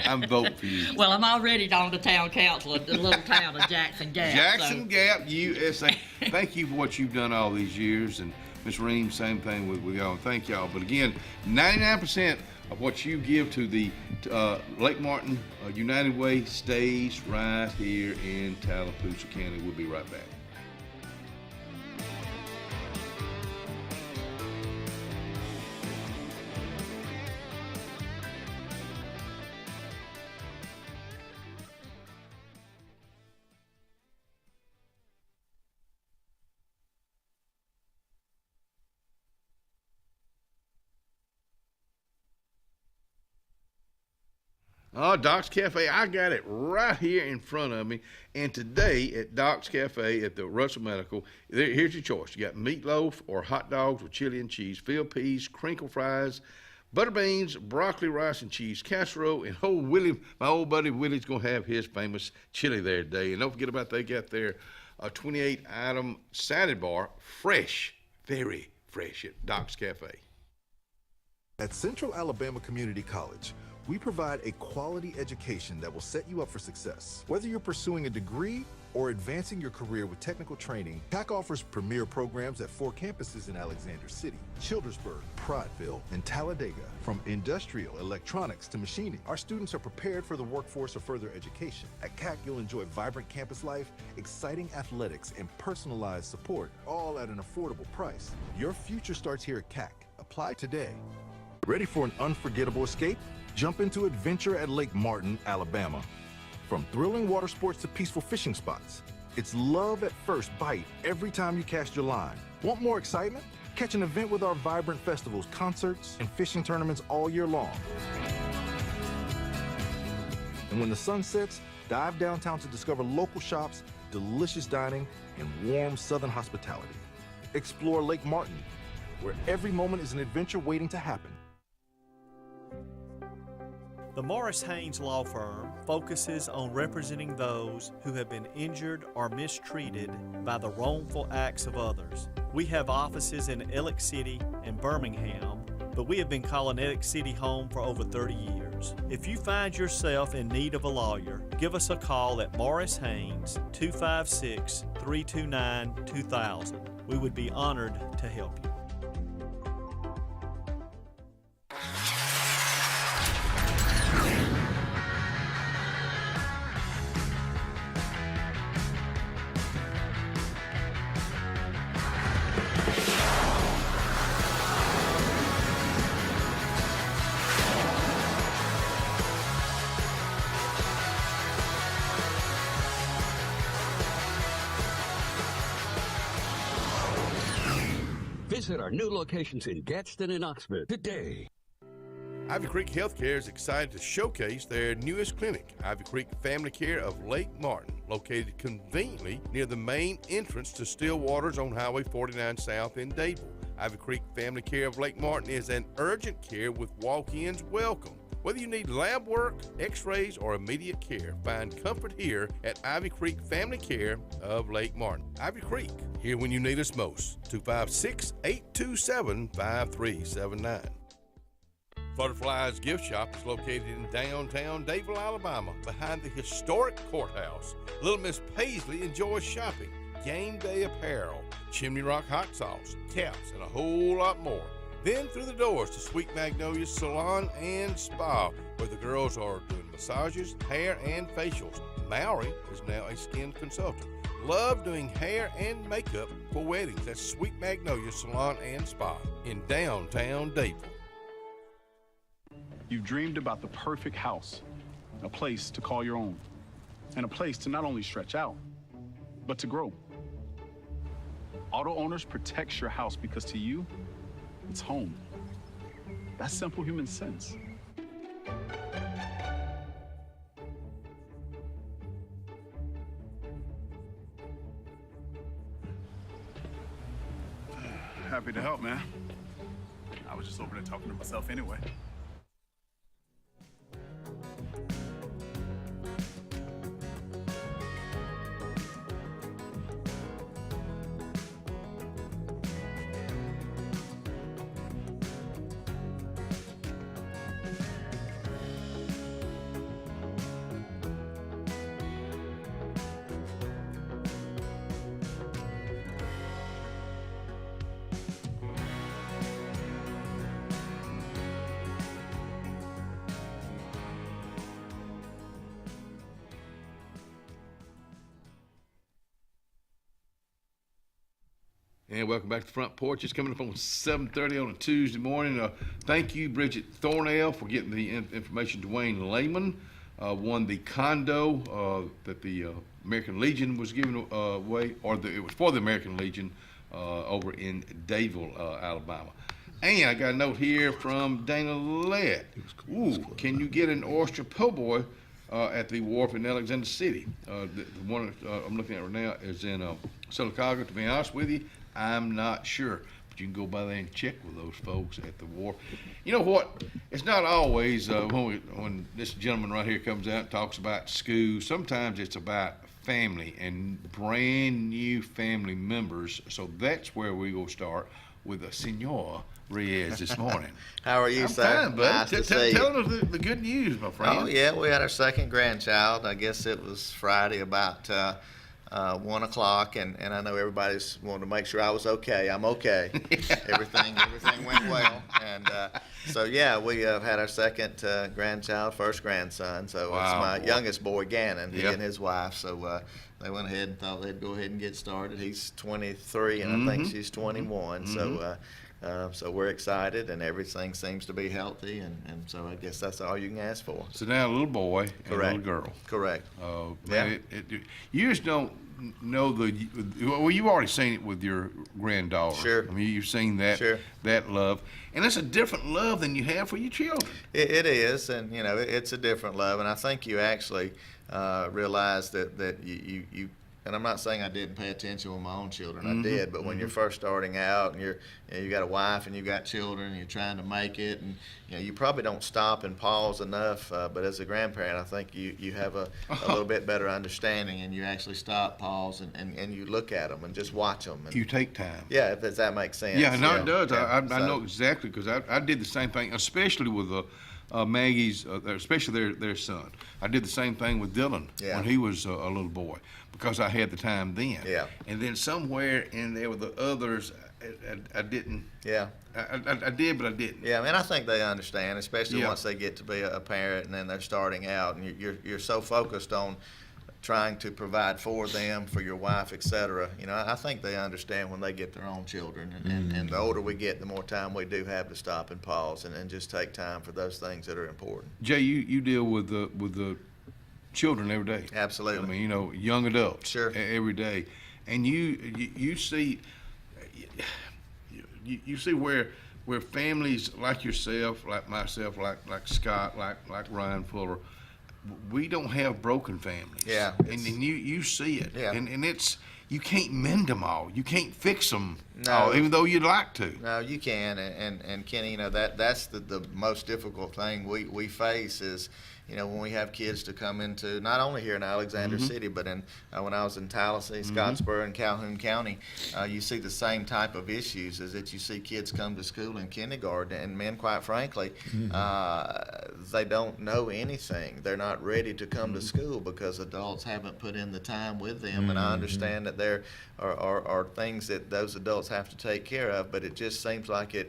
I'm voting for you. Well, I'm already on the town council of the little town of Jackson Gap. Jackson Gap, USA. Thank you for what you've done all these years. And Ms. Reams, same thing with y'all. Thank y'all. But again, 99% of what you give to the Lake Martin United Way stays right here in Tallapoosa County. We'll be right back. Oh, Doc's Cafe, I got it right here in front of me. And today at Doc's Cafe at the Russell Medical, here's your choice. You got meatloaf or hot dogs with chili and cheese, filled peas, crinkle fries, butter beans, broccoli, rice, and cheese casserole. And my old buddy Willie's going to have his famous chili there today. And don't forget about they got their 28-item salad bar, fresh, very fresh at Doc's Cafe. At Central Alabama Community College, we provide a quality education that will set you up for success. Whether you're pursuing a degree or advancing your career with technical training, CAC offers premier programs at 4 campuses in Alexander City, Childersburg, Prattville, and Talladega. From industrial, electronics to machining, our students are prepared for the workforce or further education. At CAC, you'll enjoy vibrant campus life, exciting athletics, and personalized support, all at an affordable price. Your future starts here at CAC. Apply today. Ready for an unforgettable escape? Jump into adventure at Lake Martin, Alabama. From thrilling water sports to peaceful fishing spots, it's love at first bite every time you cast your line. Want more excitement? Catch an event with our vibrant festivals, concerts, and fishing tournaments all year long. And when the sun sets, dive downtown to discover local shops, delicious dining, and warm southern hospitality. Explore Lake Martin, where every moment is an adventure waiting to happen. The Morris Haynes Law Firm focuses on representing those who have been injured or mistreated by the wrongful acts of others. We have offices in Ellick City and Birmingham, but we have been calling Ellick City home for over 30 years. If you find yourself in need of a lawyer, give us a call at Morris Haynes, 256-329-2000. We would be honored to help you. Visit our new locations in Gadsden and Oxford today. Ivy Creek Healthcare is excited to showcase their newest clinic, Ivy Creek Family Care of Lake Martin, located conveniently near the main entrance to Stillwater's on Highway 49 South in Dadeville. Ivy Creek Family Care of Lake Martin is an urgent care with walk-ins welcome. Whether you need lab work, x-rays, or immediate care, find comfort here at Ivy Creek Family Care of Lake Martin. Ivy Creek, here when you need us most. 256-827-5379. Butterflies Gift Shop is located in downtown Dadeville, Alabama, behind the historic courthouse. Little Miss Paisley enjoys shopping, game day apparel, Chimney Rock hot sauce, caps, and a whole lot more. Then through the doors to Sweet Magnolia's Salon and Spa, where the girls are doing massages, hair, and facials. Maury is now a skin consultant. Love doing hair and makeup for weddings. That's Sweet Magnolia Salon and Spa in downtown Dadeville. You've dreamed about the perfect house, a place to call your own, and a place to not only stretch out, but to grow. Auto Owners protects your house because to you, it's home. That's simple human sense. Happy to help, man. I was just over there talking to myself anyway. And welcome back to the Front Porch. It's coming up on 7:30 on a Tuesday morning. Thank you, Bridget Thornell, for getting the information. Dwayne Lehman won the condo that the American Legion was giving away, or it was for the American Legion over in Dadeville, Alabama. And I got a note here from Dana Lett. Ooh, can you get an oyster po' boy at the wharf in Alexander City? The one I'm looking at right now is in Silicaga. To be honest with you, I'm not sure, but you can go by there and check with those folks at the wharf. You know what? It's not always when this gentleman right here comes out and talks about school. Sometimes it's about family and brand new family members. So that's where we go start with Senor Reyes this morning. How are you, sir? Fine, buddy. Nice to see you. Tell us the good news, my friend. Oh, yeah, we had our second grandchild. I guess it was Friday about 1 o'clock, and I know everybody's wanting to make sure I was okay. I'm okay. Everything went well, and so yeah, we had our second grandchild, first grandson. So it's my youngest boy, Gannon, he and his wife. So they went ahead and thought they'd go ahead and get started. He's 23, and I think she's 21. So we're excited, and everything seems to be healthy, and so I guess that's all you can ask for. So now a little boy and a little girl. Correct. Man, you just don't know well, you've already seen it with your granddaughter. Sure. I mean, you've seen that that love, and it's a different love than you have for your children. It is, and it's a different love, and I think you actually realize that you. And I'm not saying I didn't pay attention with my own children. I did, but when you're first starting out, and you got a wife and you got children, and you're trying to make it, and you probably don't stop and pause enough. But as a grandparent, I think you have a little bit better understanding, and you actually stop, pause, and you look at them and just watch them. And, you take time. Yeah, if that makes sense. Yeah, no, it does. Yeah, I know exactly, because I did the same thing, especially with Maggie's, especially their son. I did the same thing with Dylan when he was a little boy, because I had the time then. Yeah. And then somewhere in there with the others, I didn't. Yeah. I did, but I didn't. Yeah, I think they understand, especially once they get to be a parent, and then they're starting out, and you're so focused on trying to provide for them, for your wife, etc. I think they understand when they get their own children, and the older we get, the more time we do have to stop and pause and just take time for those things that are important. Jay, you deal with the children every day. Absolutely. I mean, young adults every day, and you see where families like yourself, like myself, like Scott, like Ryan Fuller, we don't have broken families. Yeah. And you see it. Yeah. And it's, you can't mend them all. You can't fix them all, even though you'd like to. No, you can. And Kenny, that's the most difficult thing we face is, when we have kids to come into, not only here in Alexander City, but in when I was in Tallahassee, Scottsboro, and Calhoun County, you see the same type of issues, is that you see kids come to school in kindergarten, and men, quite frankly, they don't know anything. They're not ready to come to school because adults haven't put in the time with them, and I understand that there are things that those adults have to take care of, but it just seems like the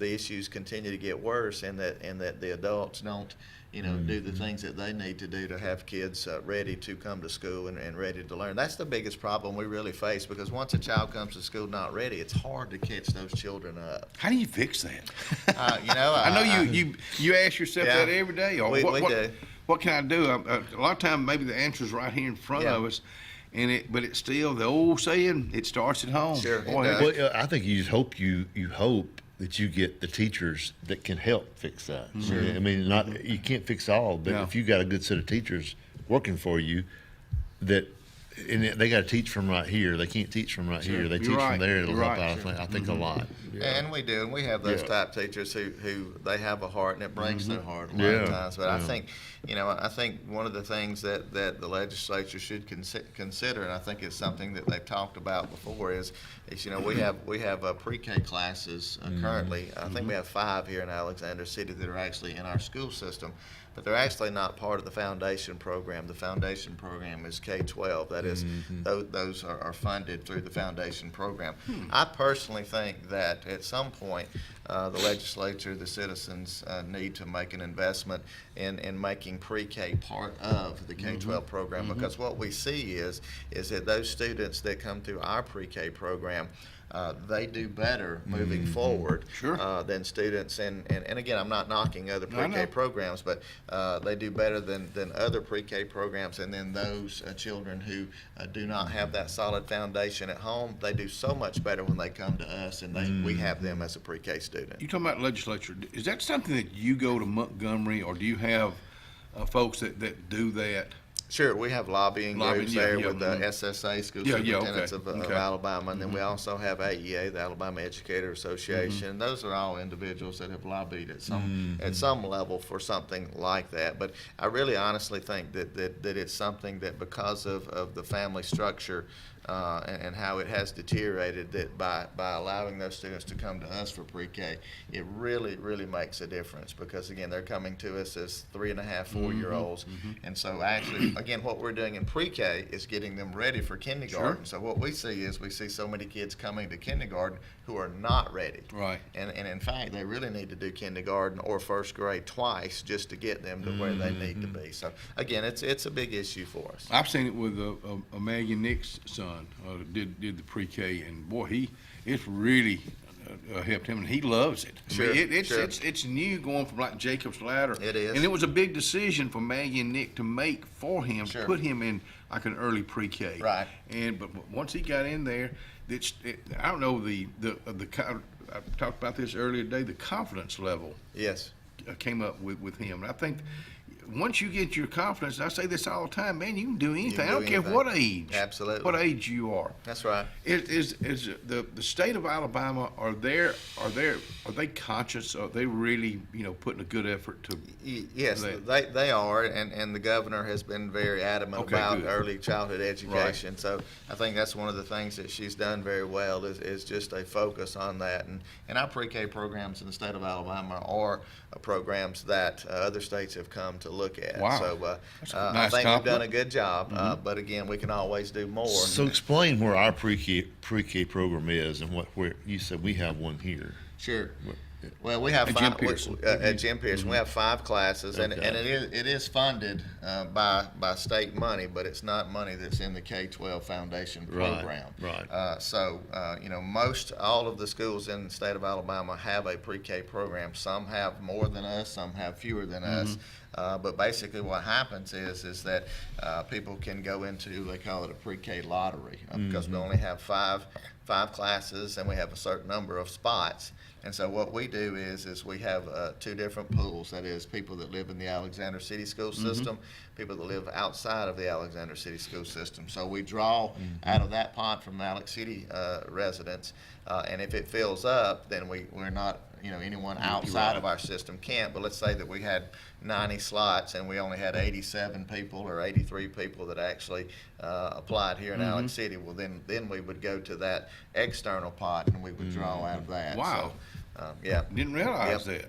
issues continue to get worse, and that the adults don't do the things that they need to do to have kids ready to come to school and ready to learn. That's the biggest problem we really face, because once a child comes to school not ready, it's hard to catch those children up. How do you fix that? I know you ask yourself that every day. Or we do. What can I do? A lot of times, maybe the answer is right here in front of us, but it's still the old saying: it starts at home. Sure. Well, I think you just hope you hope that you get the teachers that can help fix that. Sure. I mean, you can't fix all, but if you got a good set of teachers working for you, and they got to teach from right here. They can't teach from right here. They teach from there. It'll help out. I think a lot. Yeah. And we do, and we have those type teachers who they have a heart, and it breaks their heart a lot of times. But I think, I think one of the things that the legislature should consider, and I think it's something that they've talked about before, is we have pre-K classes currently. I think we have 5 here in Alexander City that are actually in our school system, but they're actually not part of the foundation program. The foundation program is K-12. That is, those are funded through the foundation program. I personally think that at some point, the legislature, the citizens need to make an investment in making pre-K part of the K-12 program, because what we see is that those students that come through our pre-K program, they do better moving forward than students, and again, I'm not knocking other pre-K programs, but they do better than other pre-K programs, and then those children who do not have that solid foundation at home, they do so much better when they come to us, and we have them as a pre-K student. You talking about legislature, is that something that you go to Montgomery, or do you have folks that do that? Sure, we have lobbying groups there with the SSA, School Superintendents of Alabama, and then we also have AEA, the Alabama Educator Association. Those are all individuals that have lobbied at some level for something like that. But I really honestly think that it's something that, because of the family structure and how it has deteriorated, that by allowing those students to come to us for pre-K, it really, really makes a difference, because again, they're coming to us as 3.5, 4-year-olds, and so actually again, what we're doing in pre-K is getting them ready for kindergarten. So what we see is we see so many kids coming to kindergarten who are not ready. Right. And in fact, they really need to do kindergarten or first grade twice just to get them to where they need to be. So again, it's a big issue for us. I've seen it with Maggie and Nick's son, did the pre-K, and boy, it's really helped him, and he loves it. I Sure, mean, sure. it's new going from like Jacob's Ladder. It is. And it was a big decision for Maggie and Nick to make for him, Sure. put him in like an early pre-K. Right. But once he got in there, I don't know I talked about this earlier today. The confidence level. Yes. Came up with him, and I think once you get your confidence, I say this all the time, man, you can do anything. I don't care what age. Absolutely. What age you are. That's right. Is the state of Alabama, are they conscious? Are they really, putting a good effort to? Yes, they are, and the governor has been very adamant about good. early childhood education. Right. So I think that's one of the things that she's done very well is just a focus on that. And our pre-K programs in the state of Alabama are programs that other states have come to look at. Wow. So That's a I nice think we've done compliment. a good job, but again, we can always do more. So explain where our pre-K program is and where you said we have one here. Sure. Well, we have At five, Jim Pearson. at Jim Pearson. We have 5 classes, and Okay. it is funded by state money, but it's not money that's in the K-12 Foundation program. Right. So most all of the schools in the state of Alabama have a pre-K program. Some have more than us, some have fewer than us. But basically, what happens is that people can go into, they call it a pre-K lottery, because we only have five classes and we have a certain number of spots. And so what we do is we have 2 different pools. That is, people that live in the Alexander City school system, people that live outside of the Alexander City school system. So we draw out of that pot from the Alex City residents, and if it fills up, then we're not, anyone outside of our system can't. But let's say that we had 90 slots and we only had 87 people or 83 people that actually applied here in Alex City. Well, then we would go to that external pot and we would draw out of that. Wow. So, yeah. Didn't realize that.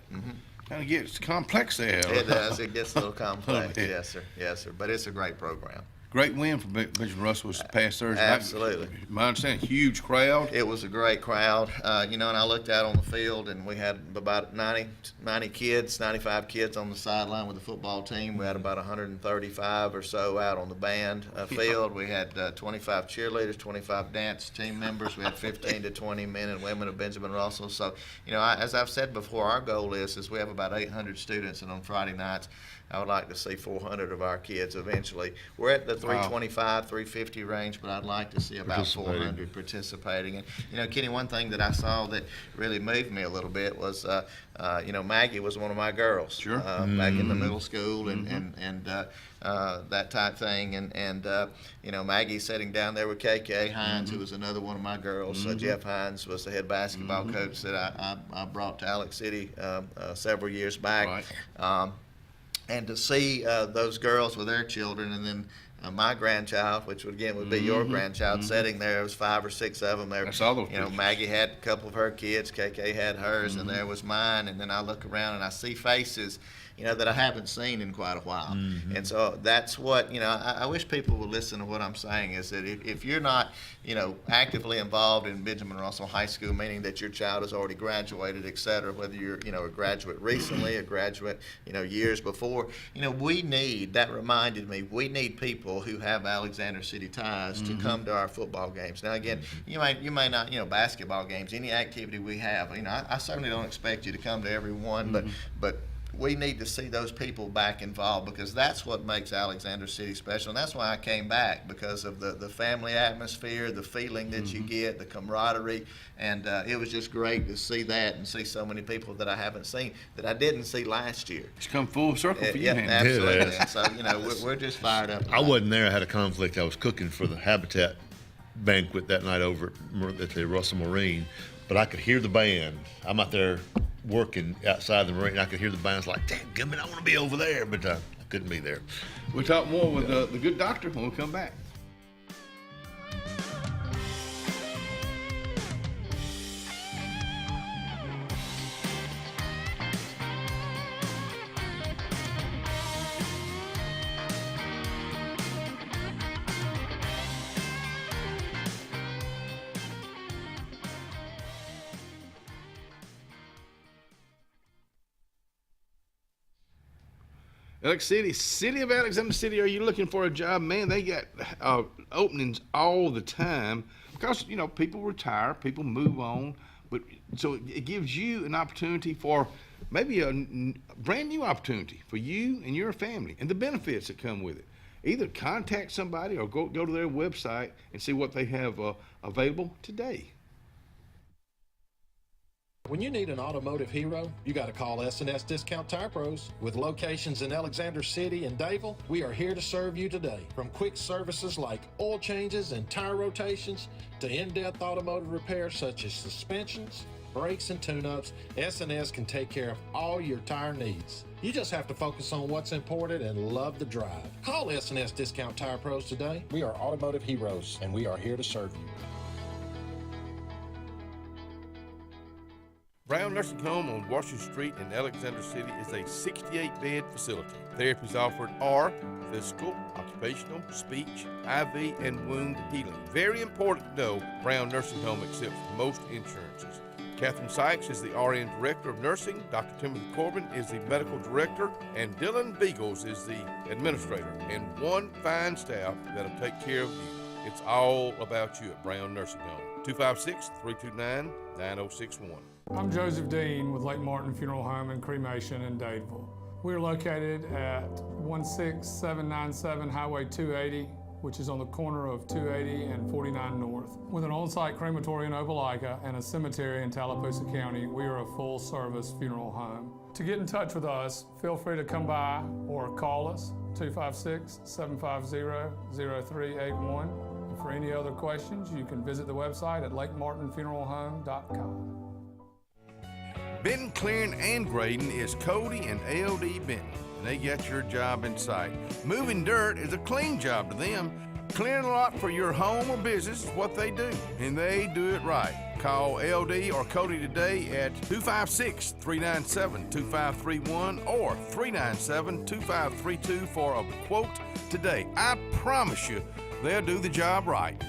Kind of gets complex there. It does. It gets a little complex. Yes, sir. Yes, sir. But it's a great program. Great win for Benjamin Russell this past Thursday. Absolutely. My understanding, huge crowd. It was a great crowd, and I looked out on the field, and we had about 90 kids, 95 kids on the sideline with the football team. We had about 135 or so out on the band field. We had 25 cheerleaders, 25 dance team members. We had 15 to 20 men and women of Benjamin Russell. So, as I've said before, our goal is we have about 800 students, and on Friday nights, I would like to see 400 of our kids eventually. We're at the 325, 350 range, but I'd like to see about 400 participating. And, Kenny, one thing that I saw that really moved me a little bit was, Maggie was one of my girls. Sure. Back in the middle school and that type thing. And Maggie's sitting down there with KK Hines, who was another one of my girls. Jeff Hines was the head basketball coach that I brought to Alex City several years back. Right. And to see those girls with their children, and then my grandchild, which would be your grandchild, sitting there. There was 5 or 6 of them there. I saw those pictures. Maggie had a couple of her kids, KK had hers, and there was mine. And then I look around and I see faces, that I haven't seen in quite a while. And so that's what, I wish people would listen to what I'm saying, is that if you're not, actively involved in Benjamin Russell High School, meaning that your child has already graduated, et cetera, whether you're, a graduate recently, a graduate, years before, we reminded me, we need people who have Alexander City ties to come to our football games. Now, again, you may not, basketball games, any activity we have, I certainly don't expect you to come to every one, but we need to see those people back involved, because that's what makes Alexander City special. And that's why I came back, because of the family atmosphere, the feeling that you get, the camaraderie. And it was just great to see that and see so many people that I haven't seen, that I didn't see last year. It's come full circle for you, Yeah, man. absolutely. And so, we're just fired up. I wasn't there. I had a conflict. I was cooking for the Habitat banquet that night over at the Russell Marine, but I could hear the band. I'm out there working outside the Marine. I could hear the band's like, "Dang, gummit, I want to be over there," but I couldn't be there. We'll talk more with the good doctor when we come back. City of Alexander City, are you looking for a job? Man, they got openings all the time because, you know, people retire, people move on. But so it gives you an opportunity for maybe a brand new opportunity for you and your family and the benefits that come with it. Either contact somebody or go to their website and see what they have available today. When you need an automotive hero, you got to call S&S Discount Tire Pros. With locations in Alexander City and Dadeville, we are here to serve you today. From quick services like oil changes and tire rotations to in-depth automotive repairs such as suspensions, brakes, and tune-ups, S&S can take care of all your tire needs. You just have to focus on what's important and love the drive. Call S&S Discount Tire Pros today. We are automotive heroes, and we are here to serve you. Brown Nursing Home on Washington Street in Alexander City is a 68-bed facility. Therapies offered are physical, occupational, speech, IV, and wound healing. Very important to know, Brown Nursing Home accepts most insurances. Catherine Sykes is the RN Director of Nursing, Dr. Timothy Corbin is the Medical Director, and Dylan Beagles is the Administrator, and one fine staff that'll take care of you. It's all about you at Brown Nursing Home. 256-329-9061. I'm Joseph Dean with Lake Martin Funeral Home and Cremation in Dadeville. We're located at 16797 Highway 280, which is on the corner of 280 and 49 North. With an on-site crematory in Opelika and a cemetery in Tallapoosa County, we are a full-service funeral home. To get in touch with us, feel free to come by or call us, 256-750-0381. And for any other questions, you can visit the website at lakemartinfuneralhome.com. Benton, clearing, and grading is Cody and LD Benton, and they got your job in sight. Moving dirt is a clean job to them. Clearing a lot for your home or business is what they do, and they do it right. Call LD or Cody today at 256-397-2531 or 397-2532 for a quote today. I promise you, they'll do the job right.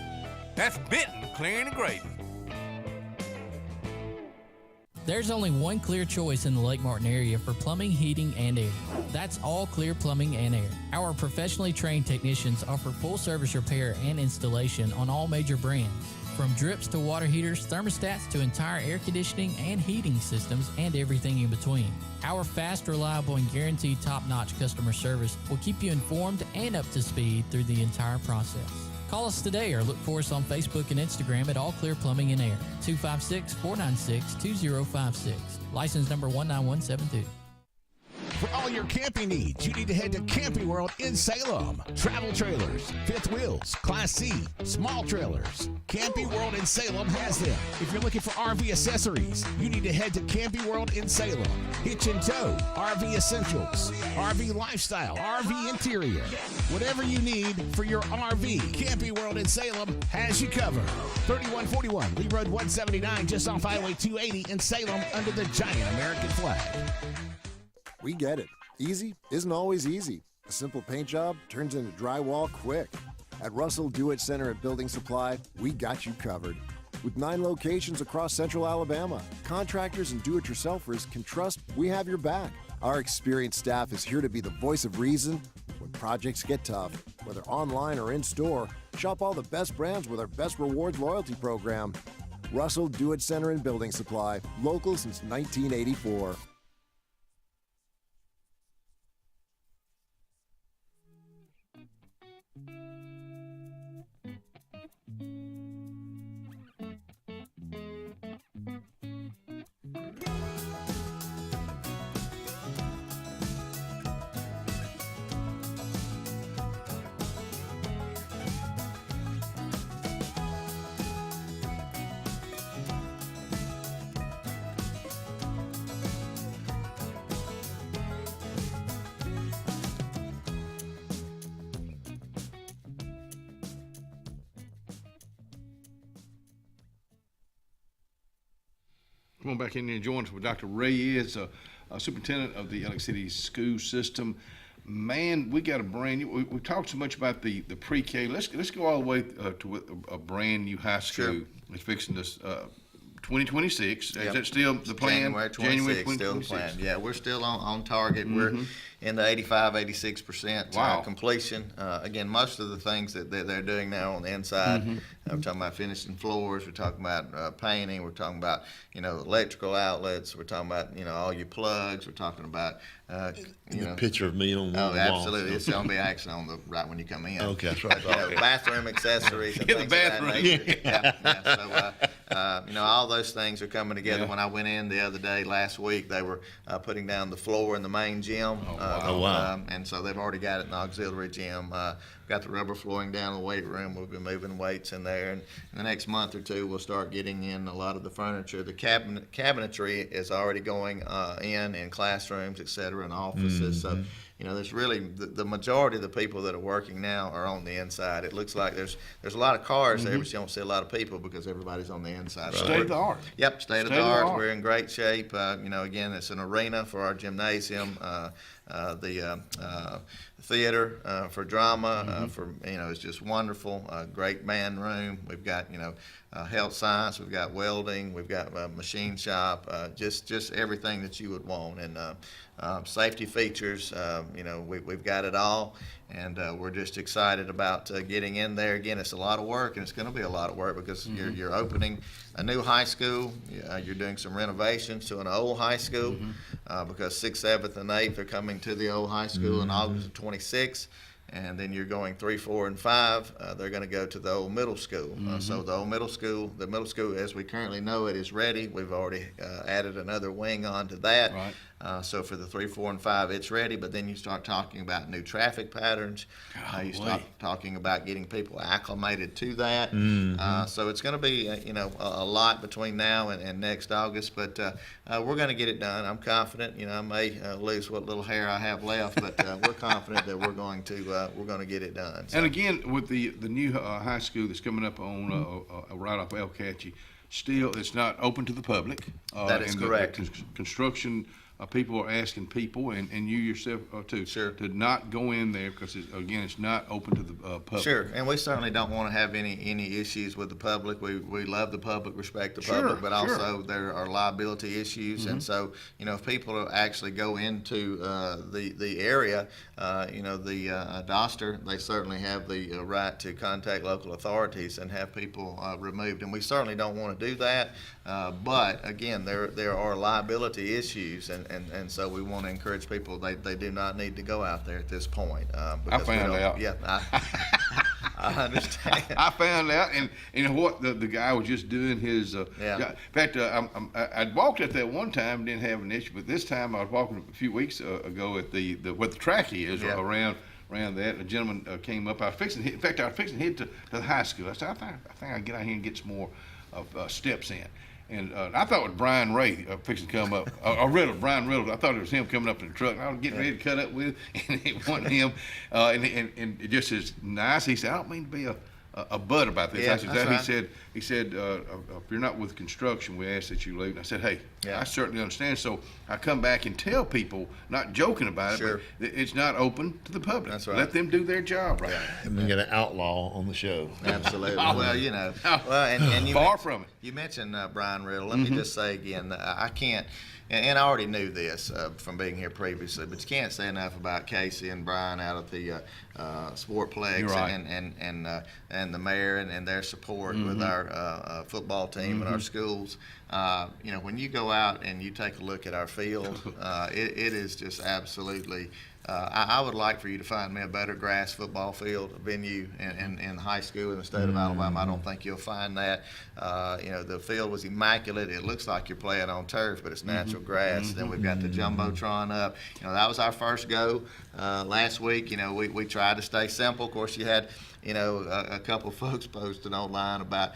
That's Benton, clearing and grading. There's only one clear choice in the Lake Martin area for plumbing, heating, and air. That's All Clear Plumbing and Air. Our professionally trained technicians offer full service repair and installation on all major brands. From drips to water heaters, thermostats to entire air conditioning and heating systems, and everything in between. Our fast, reliable, and guaranteed top-notch customer service will keep you informed and up to speed through the entire process. Call us today or look for us on Facebook and Instagram at All Clear Plumbing and Air, 256-496-2056. License number 19172. For all your camping needs, you need to head to Camping World in Salem. Travel trailers, fifth wheels, Class C, small trailers. Camping World in Salem has them. If you're looking for RV accessories, you need to head to Camping World in Salem. Hitch and tow, RV essentials, RV lifestyle, RV interior. Whatever you need for your RV, Camping World in Salem has you covered. 3141 Lee Road 179, just off Highway 280 in Salem under the giant American flag. We get it. Easy isn't always easy. A simple paint job turns into drywall quick. At Russell Do-It Center and Building Supply, we got you covered. With 9 locations across central Alabama, contractors and do-it-yourselfers can trust we have your back. Our experienced staff is here to be the voice of reason when projects get tough. Whether online or in-store, shop all the best brands with our Best Rewards loyalty program. Russell Do-It Center and Building Supply, local since 1984. Come on back in there and join us with Dr. Reyes, superintendent of the Alex City school system. Man, we got a brand new, we talked so much about the pre-K. Let's go all the way to a brand new high school. Sure. It's fixing to 2026. Is Yep. that still the plan? January 26th, still the plan. Yeah, we're still on target. We're in the 85-86% Wow. completion. Again, most of the things that they're doing now on the inside, we're talking about finishing floors, we're talking about painting, we're talking about, electrical outlets, we're talking about, all your plugs, we're talking about, The picture of me on the Oh, wall. absolutely. It's going to be actually right when you come in. Okay, that's right. Bathroom accessories and Yeah, things the of that bathroom. nature. So, all those things are coming together. Yeah. When I went in the other day, last week, they were putting down the floor in the main gym. Oh, wow. And so they've already got it in the auxiliary gym. Got the rubber flooring down in the weight room. We'll be moving weights in there. And in the next month or two, we'll start getting in a lot of the furniture. The cabinetry is already going in classrooms, et cetera, and offices. So, there's really the majority of the people that are working now are on the inside. It looks like there's a lot of cars there, but you don't see a lot of people because everybody's on the inside. State of the art. Yep, state of the art. We're in great shape. Again, it's an arena for our gymnasium. The theater for drama, it's just wonderful. Great band room. We've got health science. We've got welding. We've got machine shop. Just everything that you would want. And safety features. We've got it all. And we're just excited about getting in there. Again, it's a lot of work, and it's going to be a lot of work because you're opening a new high school. You're doing some renovations to an old high school because 6th, 7th, and 8th are coming to the old high school in August of 26. And then you're going 3, 4, and 5. They're going to go to the old middle school. So the middle school as we currently know it is ready. We've already added another wing onto that. Right. So for the 3, 4, and 5, it's ready. But then you start talking about new traffic patterns. You start talking about getting people acclimated to that. So it's going to be a lot between now and next August. But we're going to get it done. I'm confident. I may lose what little hair I have left, but we're confident that we're going to get it done. So. And again, with the new high school that's coming up on right off El Cache, still it's not open to the public. That is correct. The construction people are asking people, and you yourself too, to not go in there because it's not open to the public. Sure, and we certainly don't want to have any issues with the public. We love the public, respect the public, but also there are liability issues, and so if people actually go into the area, the DOSTR, they certainly have the right to contact local authorities and have people removed, and we certainly don't want to do that. But again, there are liability issues, and so we want to encourage people. They do not need to go out there at this point. I found out. Yeah, I understand. I found out, and you know what? The guy was just doing his. In fact, I'd walked at that one time and didn't have an issue, but this time I was walking a few weeks ago at what the track is around that. A gentleman came up. I was fixing to head to the high school. I said, I think I'll get out here and get some more steps in. And I thought it was Brian Ray fixing to come up. Brian Riddle. I thought it was him coming up in the truck. I was getting ready to cut up with, and it wasn't him. And it just as nice. He said, I don't mean to be a butt about this. Yeah, I said, that's right. He said, if you're not with construction, we ask that you leave. And I said, hey, I certainly understand. So I come back and tell people, not joking about it, but it's not open to the public. That's right. Let them do their job right. And we got an outlaw on the show. Absolutely. And you far from it. You mentioned Brian Riddle. Let me just say again, I can't. And I already knew this from being here previously, but you can't say enough about Casey and Brian out at the Sportplex and the mayor and their support with our football team and our schools. When you go out and you take a look at our field, it is just absolutely. I would like for you to find me a better grass football field venue in high school in the state of Alabama. I don't think you'll find that. The field was immaculate. It looks like you're playing on turf, but it's natural grass. Then we've got the Jumbotron up. That was our first go last week. We tried to stay simple. Of course, you had a couple of folks posted online about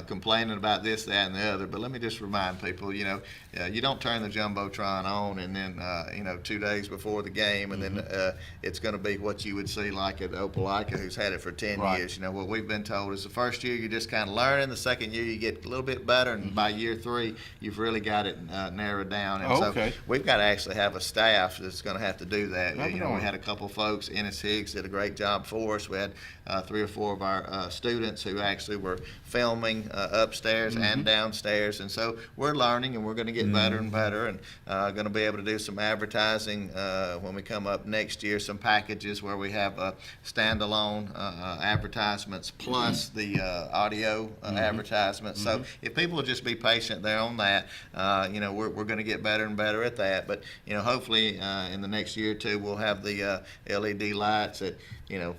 complaining about this, that, and the other. But let me just remind people, you don't turn the Jumbotron on and then, 2 days before the game, and then it's going to be what you would see like at Opelika, who's had it for 10 years. What we've been told is the first year you're just kind of learning, the second year you get a little bit better, and by year 3 you've really got it narrowed down. And so we've got to actually have a staff that's going to have to do that. We had a couple folks. Ennis Higgs did a great job for us. We had 3 or 4 of our students who actually were filming upstairs and downstairs, and so we're learning and we're going to get better and better, and going to be able to do some advertising when we come up next year, some packages where we have standalone advertisements plus the audio advertisements. So if people will just be patient there on that, we're going to get better and better at that. But hopefully in the next year or two we'll have the LED lights that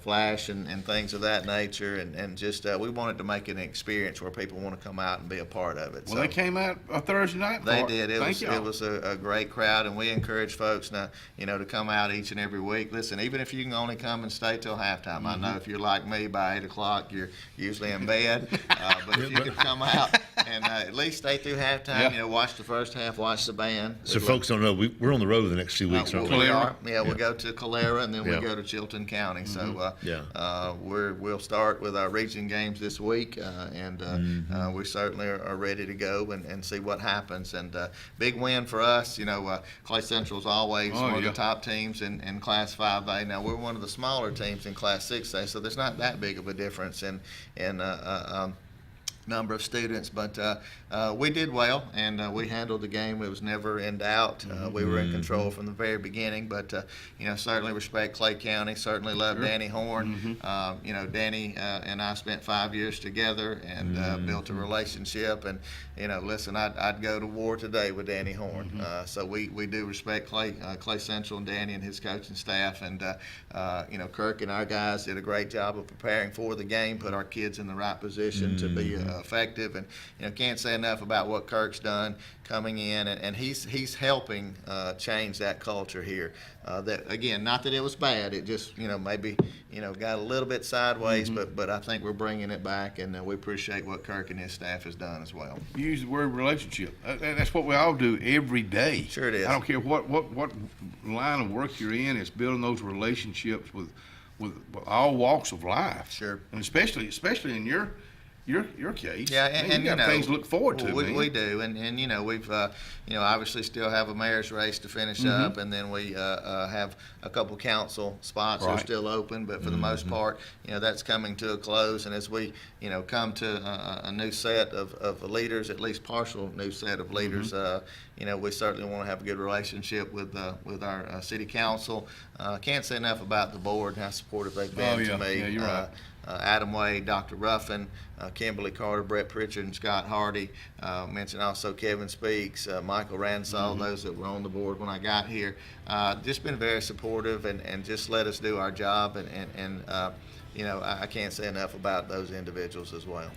flash and things of that nature, and just we wanted to make it an experience where people want to come out and be a part of it. Well, they came out Thursday night. They did. It was a great crowd, and we encourage folks now, to come out each and every week. Listen, even if you can only come and stay till halftime, I know if you're like me, by 8 o'clock you're usually in bed, but if you can come out and at least stay through halftime, watch the first half, watch the band. So folks don't know, we're on the road the next 2 weeks, aren't we? We are. Yeah, we'll go to Calera, and then we go to Chilton County. So we'll start with our region games this week, and we certainly are ready to go and see what happens. And big win for us. Clay Central is always one of the top teams in Class 5A. Now we're one of the smaller teams in Class 6A, so there's not that big of a difference in number of students, but we did well, and we handled the game. It was never in doubt. We were in control from the very beginning, but certainly respect Clay County, certainly love Danny Horn. Danny and I spent 5 years together and built a relationship, and listen, I'd go to war today with Danny Horn. So we do respect Clay Central and Danny and his coaching staff, and Kirk and our guys did a great job of preparing for the game, put our kids in the right position to be effective, and can't say enough about what Kirk's done coming in, and he's helping change that culture here. That again, not that it was bad, it just maybe got a little bit sideways, but I think we're bringing it back, and we appreciate what Kirk and his staff has done as well. You use the word relationship. That's what we all do every day. Sure it is. I don't care what line of work you're in. It's building those relationships with all walks of life. Sure. And especially in your case. Yeah, and you got things to look forward to. We do, and we've obviously still have a mayor's race to finish up, and then we have a couple council spots that are still open, but for the most part, that's coming to a close. And as we come to a new set of leaders, at least partial new set of leaders, we certainly want to have a good relationship with our city council. Can't say enough about the board and how supportive they've been to me. Yeah, you're right. Adam Wade, Dr. Ruffin, Kimberly Carter, Brett Pritchard, and Scott Hardy. Mentioned also Kevin Speaks, Michael Ransall, those that were on the board when I got here. Just been very supportive and just let us do our job. And I can't say enough about those individuals as well.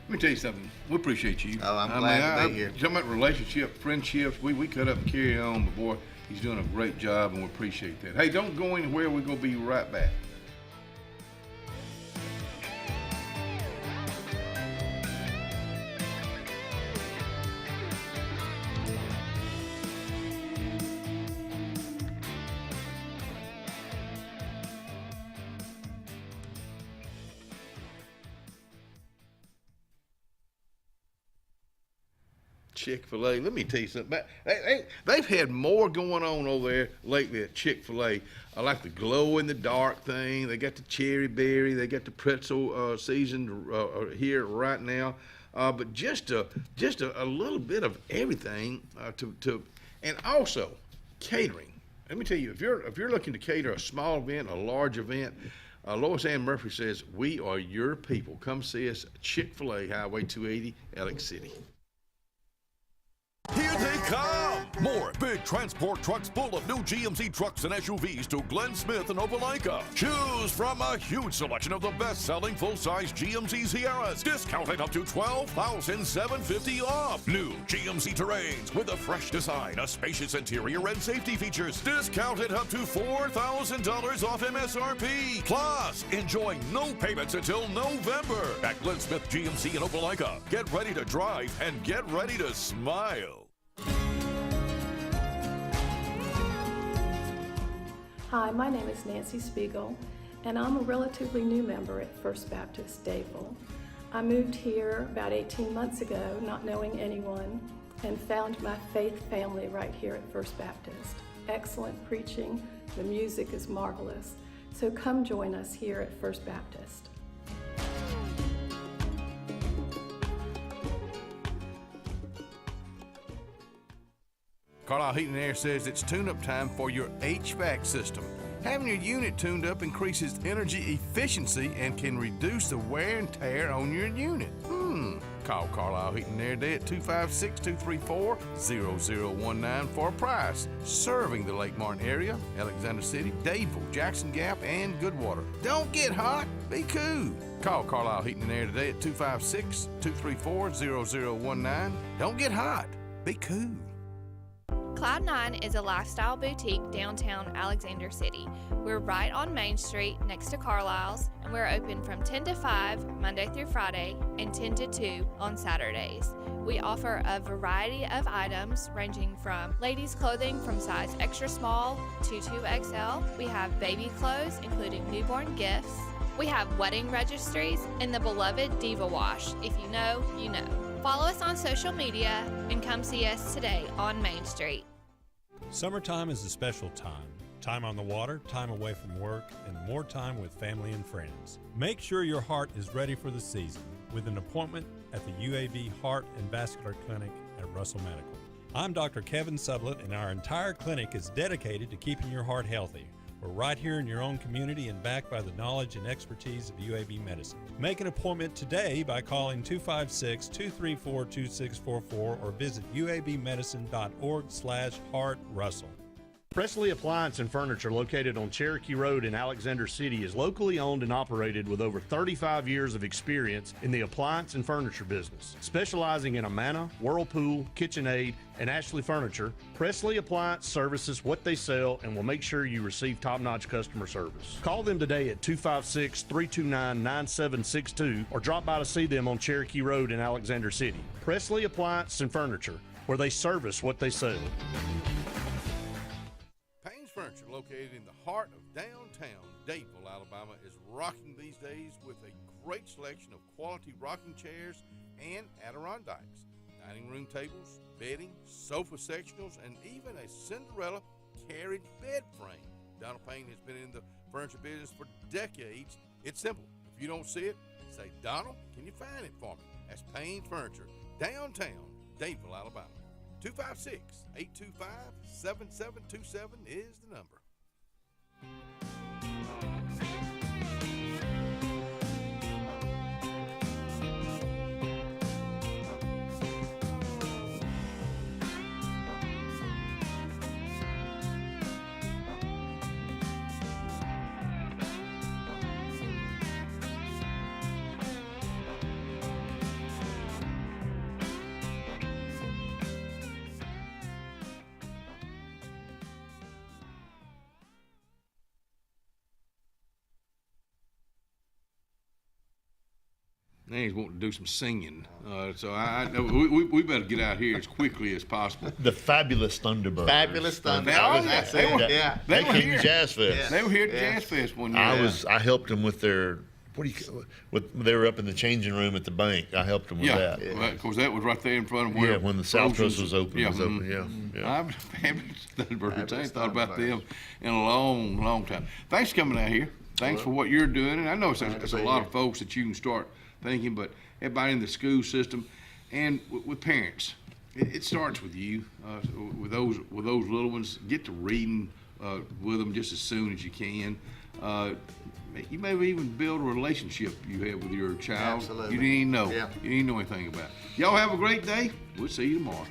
Let me tell you something. We appreciate you. Oh, I'm glad to be here. Talking about relationship, friendships, we cut up and carry on, but boy, he's doing a great job, and we appreciate that. Hey, don't go anywhere. We're going to be right back. Chick-fil-A, let me tell you something. They've had more going on over there lately at Chick-fil-A. I like the glow-in-the-dark thing. They got the cherry berry. They got the pretzel seasoned here right now. But just a little bit of everything and also catering. Let me tell you, if you're looking to cater a small event, a large event, Lois Ann Murphy says, we are your people. Come see us at Chick-fil-A, Highway 280, Alex City. Here they come! More big transport trucks full of new GMC trucks and SUVs to Glenn Smith and Opelika. Choose from a huge selection of the best-selling full-size GMC Sierras, discounted up to $12,750 off. New GMC Terrains with a fresh design, a spacious interior, and safety features, discounted up to $4,000 off MSRP. Plus, enjoy no payments until November at Glenn Smith GMC in Opelika. Get ready to drive and get ready to smile. Hi, my name is Nancy Spiegel, and I'm a relatively new member at First Baptist Dadeville. I moved here about 18 months ago, not knowing anyone, and found my faith family right here at First Baptist. Excellent preaching, the music is marvelous. So come join us here at First Baptist. Carlisle Heating and Air says it's tune-up time for your HVAC system. Having your unit tuned up increases energy efficiency and can reduce the wear and tear on your unit. Call Carlisle Heating and Air today at 256-234-0019 for a price. Serving the Lake Martin area, Alexander City, Dadeville, Jackson Gap, and Goodwater. Don't get hot, be cool. Call Carlisle Heating and Air today at 256-234-0019. Don't get hot, be cool. Cloud9 is a lifestyle boutique downtown Alexander City. We're right on Main Street next to Carlisle's, and we're open from 10 to 5 Monday through Friday and 10 to 2 on Saturdays. We offer a variety of items ranging from ladies' clothing from size extra small to 2XL. We have baby clothes including newborn gifts. We have wedding registries and the beloved Diva Wash. If you know, you know. Follow us on social media and come see us today on Main Street. Summertime is a special time. Time on the water, time away from work, and more time with family and friends. Make sure your heart is ready for the season with an appointment at the UAV Heart and Vascular Clinic at Russell Medical. I'm Dr. Kevin Sublett, and our entire clinic is dedicated to keeping your heart healthy. We're right here in your own community and backed by the knowledge and expertise of UAB Medicine. Make an appointment today by calling 256-234-2644 or visit uabmedicine.org/heartrussell. Presley Appliance and Furniture, located on Cherokee Road in Alexander City, is locally owned and operated with over 35 years of experience in the appliance and furniture business. Specializing in Amana, Whirlpool, KitchenAid, and Ashley Furniture, Presley Appliance services what they sell and will make sure you receive top-notch customer service. Call them today at 256-329-9762 or drop by to see them on Cherokee Road in Alexander City. Presley Appliance and Furniture, where they service what they sell. Furniture, located in the heart of downtown Dadeville, Alabama, is rocking these days with a great selection of quality rocking chairs and Adirondacks, dining room tables, bedding, sofa sectionals, and even a Cinderella carriage bed frame. Donald Payne has been in the furniture business for decades. It's simple. If you don't see it, say, "Donald, can you find it for me?" That's Payne Furniture, downtown Dadeville, Alabama. 256-825-7727 is the number. Now he's wanting to do some singing, so we better get out here as quickly as possible. The Fabulous Thunderbirds. Fabulous Thunderbirds. Oh, That's they it. were, Yeah. They were here. Jazz Fest. Yeah. They were here at Yeah. Jazz Fest one year. I helped them with their they were up in the changing room at the bank. I helped them with that. Yeah, well, of course that was right there in front of where. When the South Trust was open. Yeah, I ain't thought about them in a long, long time. Thanks for coming out here. Thanks for what you're doing, and I know it's a lot of folks that you can start thinking, but everybody in the school system and with parents, it starts with you. With those little ones, get to reading with them just as soon as you can. You may even build a relationship you have with your child. Absolutely. You didn't even know. Yeah. You didn't know anything about. Y'all have a great day. We'll see you tomorrow.